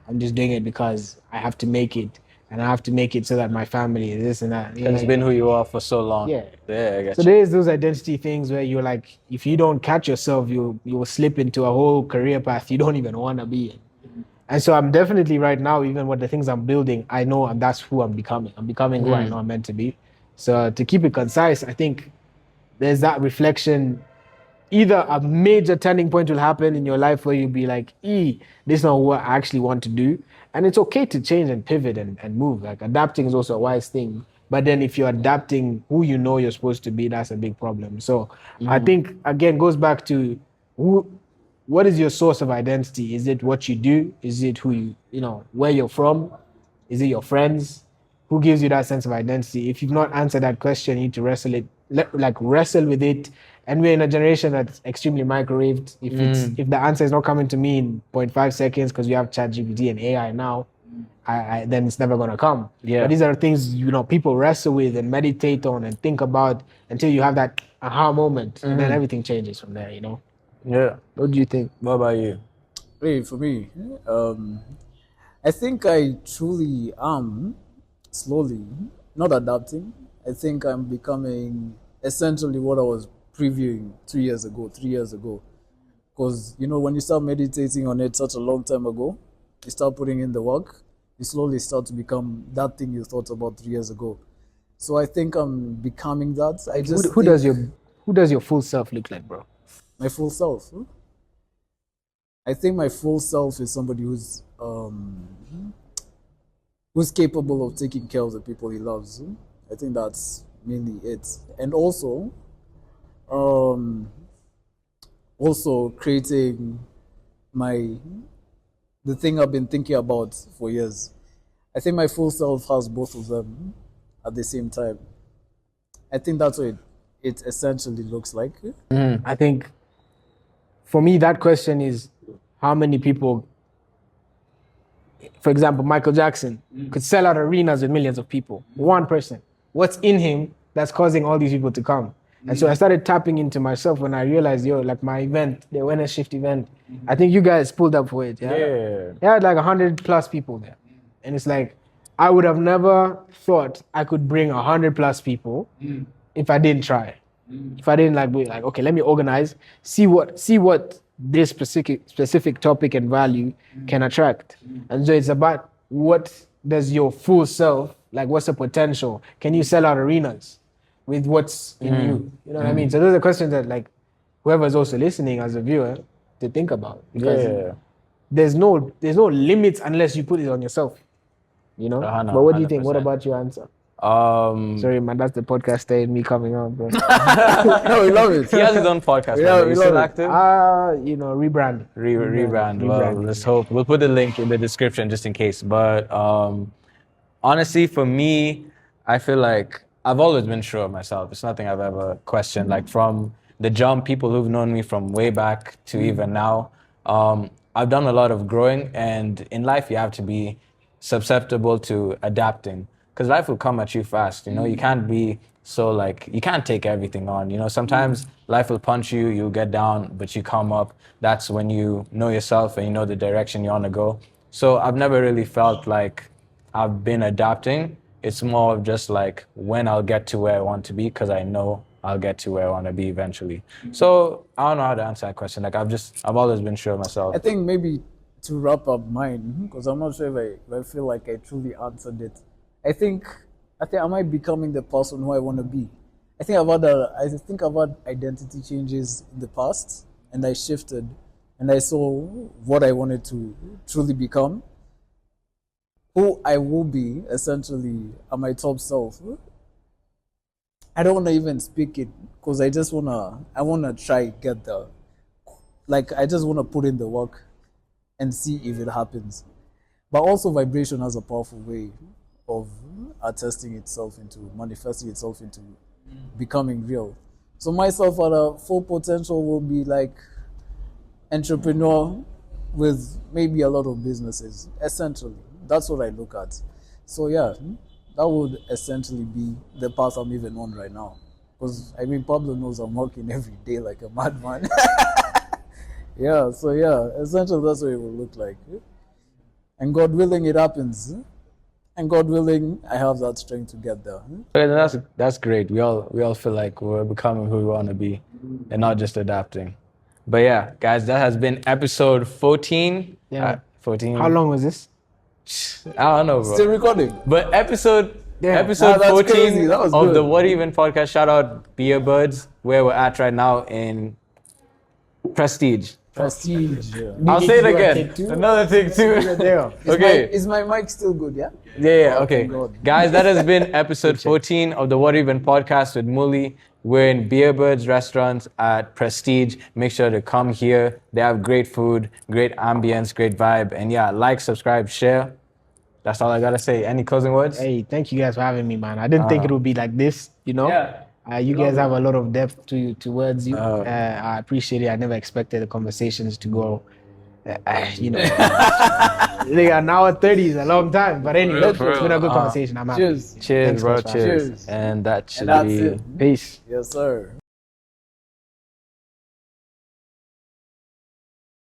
I'm just doing it because I have to make it. And I have to make it so that my family is this and that. Because it's been who you are for so long. Yeah. Yeah, I get So you. there is those identity things where you're like, if you don't catch yourself, you will slip into a whole career path you don't even want to be in. And so I'm definitely right now, even with the things I'm building, I know that's who I'm becoming. I'm becoming who I know I'm meant to be. So to keep it concise, I think there's that reflection either a major turning point will happen in your life where you'll be like, this is not what I actually want to do. And it's okay to change and pivot and move. Like adapting is also a wise thing. But then if you're adapting who you know you're supposed to be, that's a big problem. So I think, again, goes back to what is your source of identity? Is it what you do? Is it who where you're from? Is it your friends? Who gives you that sense of identity? If you've not answered that question, you need to wrestle with it. And we're in a generation that's extremely microwaved. If the answer is not coming to me in 0.5 seconds because we have ChatGPT and AI now, then it's never gonna come. Yeah. But these are things people wrestle with and meditate on and think about until you have that aha moment, and then everything changes from there. Yeah. What do you think? What about you? Hey, for me, I think I truly am slowly not adapting. I think I'm becoming essentially what I was previewing 3 years ago. Because, when you start meditating on it such a long time ago, you start putting in the work, you slowly start to become that thing you thought about 3 years ago. So I think I'm becoming that. I just Who does your full self look like, bro? My full self. I think my full self is somebody who's capable of taking care of the people he loves. I think that's mainly it. And also creating the thing I've been thinking about for years. I think my full self has both of them at the same time. I think that's what it essentially looks like. I think for me, that question is how many people, for example, Michael Jackson could sell out arenas with millions of people. One person. What's in him that's causing all these people to come? And so I started tapping into myself when I realized, like my event, the awareness shift event, I think you guys pulled up for it. Yeah. There had like 100 plus people there. And it's like, I would have never thought I could bring 100 plus people if I didn't try. If I didn't be like, okay, let me organize, see what this specific topic and value can attract. And so it's about what does your full self, what's the potential? Can you sell out arenas with what's in you? You know what I mean? So those are questions that whoever's also listening as a viewer to think about. Because there's no limits unless you put it on yourself. But what do you think? 100%. What about your answer? Sorry, man, that's the podcast day and me coming on, bro. No, we love it. He has his own podcast. Yeah, Are you still active? Rebrand. Rebrand. Well, let's hope. We'll put the link in the description just in case. But honestly, for me, I feel like I've always been sure of myself. It's nothing I've ever questioned. Like from the jump, people who've known me from way back to even now, I've done a lot of growing. And in life, you have to be susceptible to adapting. Because life will come at you fast, you can't be so you can't take everything on, sometimes life will punch you, you'll get down, but you come up. That's when you know yourself and you know the direction you want to go. So I've never really felt like I've been adapting. It's more of just when I'll get to where I want to be, because I know I'll get to where I want to be eventually. So I don't know how to answer that question. I've always been sure of myself. I think maybe to wrap up mine, because I'm not sure if I feel like I truly answered it. I think I might be becoming the person who I want to be. I think I've had identity changes in the past, and I shifted, and I saw what I wanted to truly become, who I will be essentially at my top self. I don't want to even speak it because I wanna try get there. I just want to put in the work and see if it happens. But also vibration has a powerful way of attesting itself into, manifesting itself into becoming real. So myself at a full potential will be entrepreneur with maybe a lot of businesses, essentially. That's what I look at. So yeah, that would essentially be the path I'm even on right now. Because Pablo knows I'm working every day like a madman. Essentially that's what it will look like. And God willing, it happens. And God willing, I have that strength to get there. Okay, that's great. We all feel like we're becoming who we want to be, and not just adapting. But yeah, guys, that has been episode 14. Yeah. 14. How long was this? I don't know, bro. Still recording. But episode that's 14 crazy. That was of good. the What Even podcast. Shout out Beerbirds, where we're at right now in Prestige. Prestige. I'll need say to it do a again. take two? Another take two. There. Okay. Is my mic still good? Yeah. Yeah, okay. thank God. Guys, that has been episode 14 of the What Even podcast with Muli. We're in Beerbird's restaurants at Prestige. Make sure to come here. They have great food, great ambience, great vibe. And yeah, like, subscribe, share. That's all I gotta say. Any closing words? Hey, thank you guys for having me, man. I didn't think it would be like this, you know. Yeah. You guys have a lot of depth towards you. I appreciate it. I never expected the conversations to go, you know. They are now at 30 is a long time, but anyway, it's been a good conversation. I'm happy. Cheers. Cheers, Thanks, bro. guys, for Cheers. Cheers. And that should And that's be it. Peace. Yes, sir.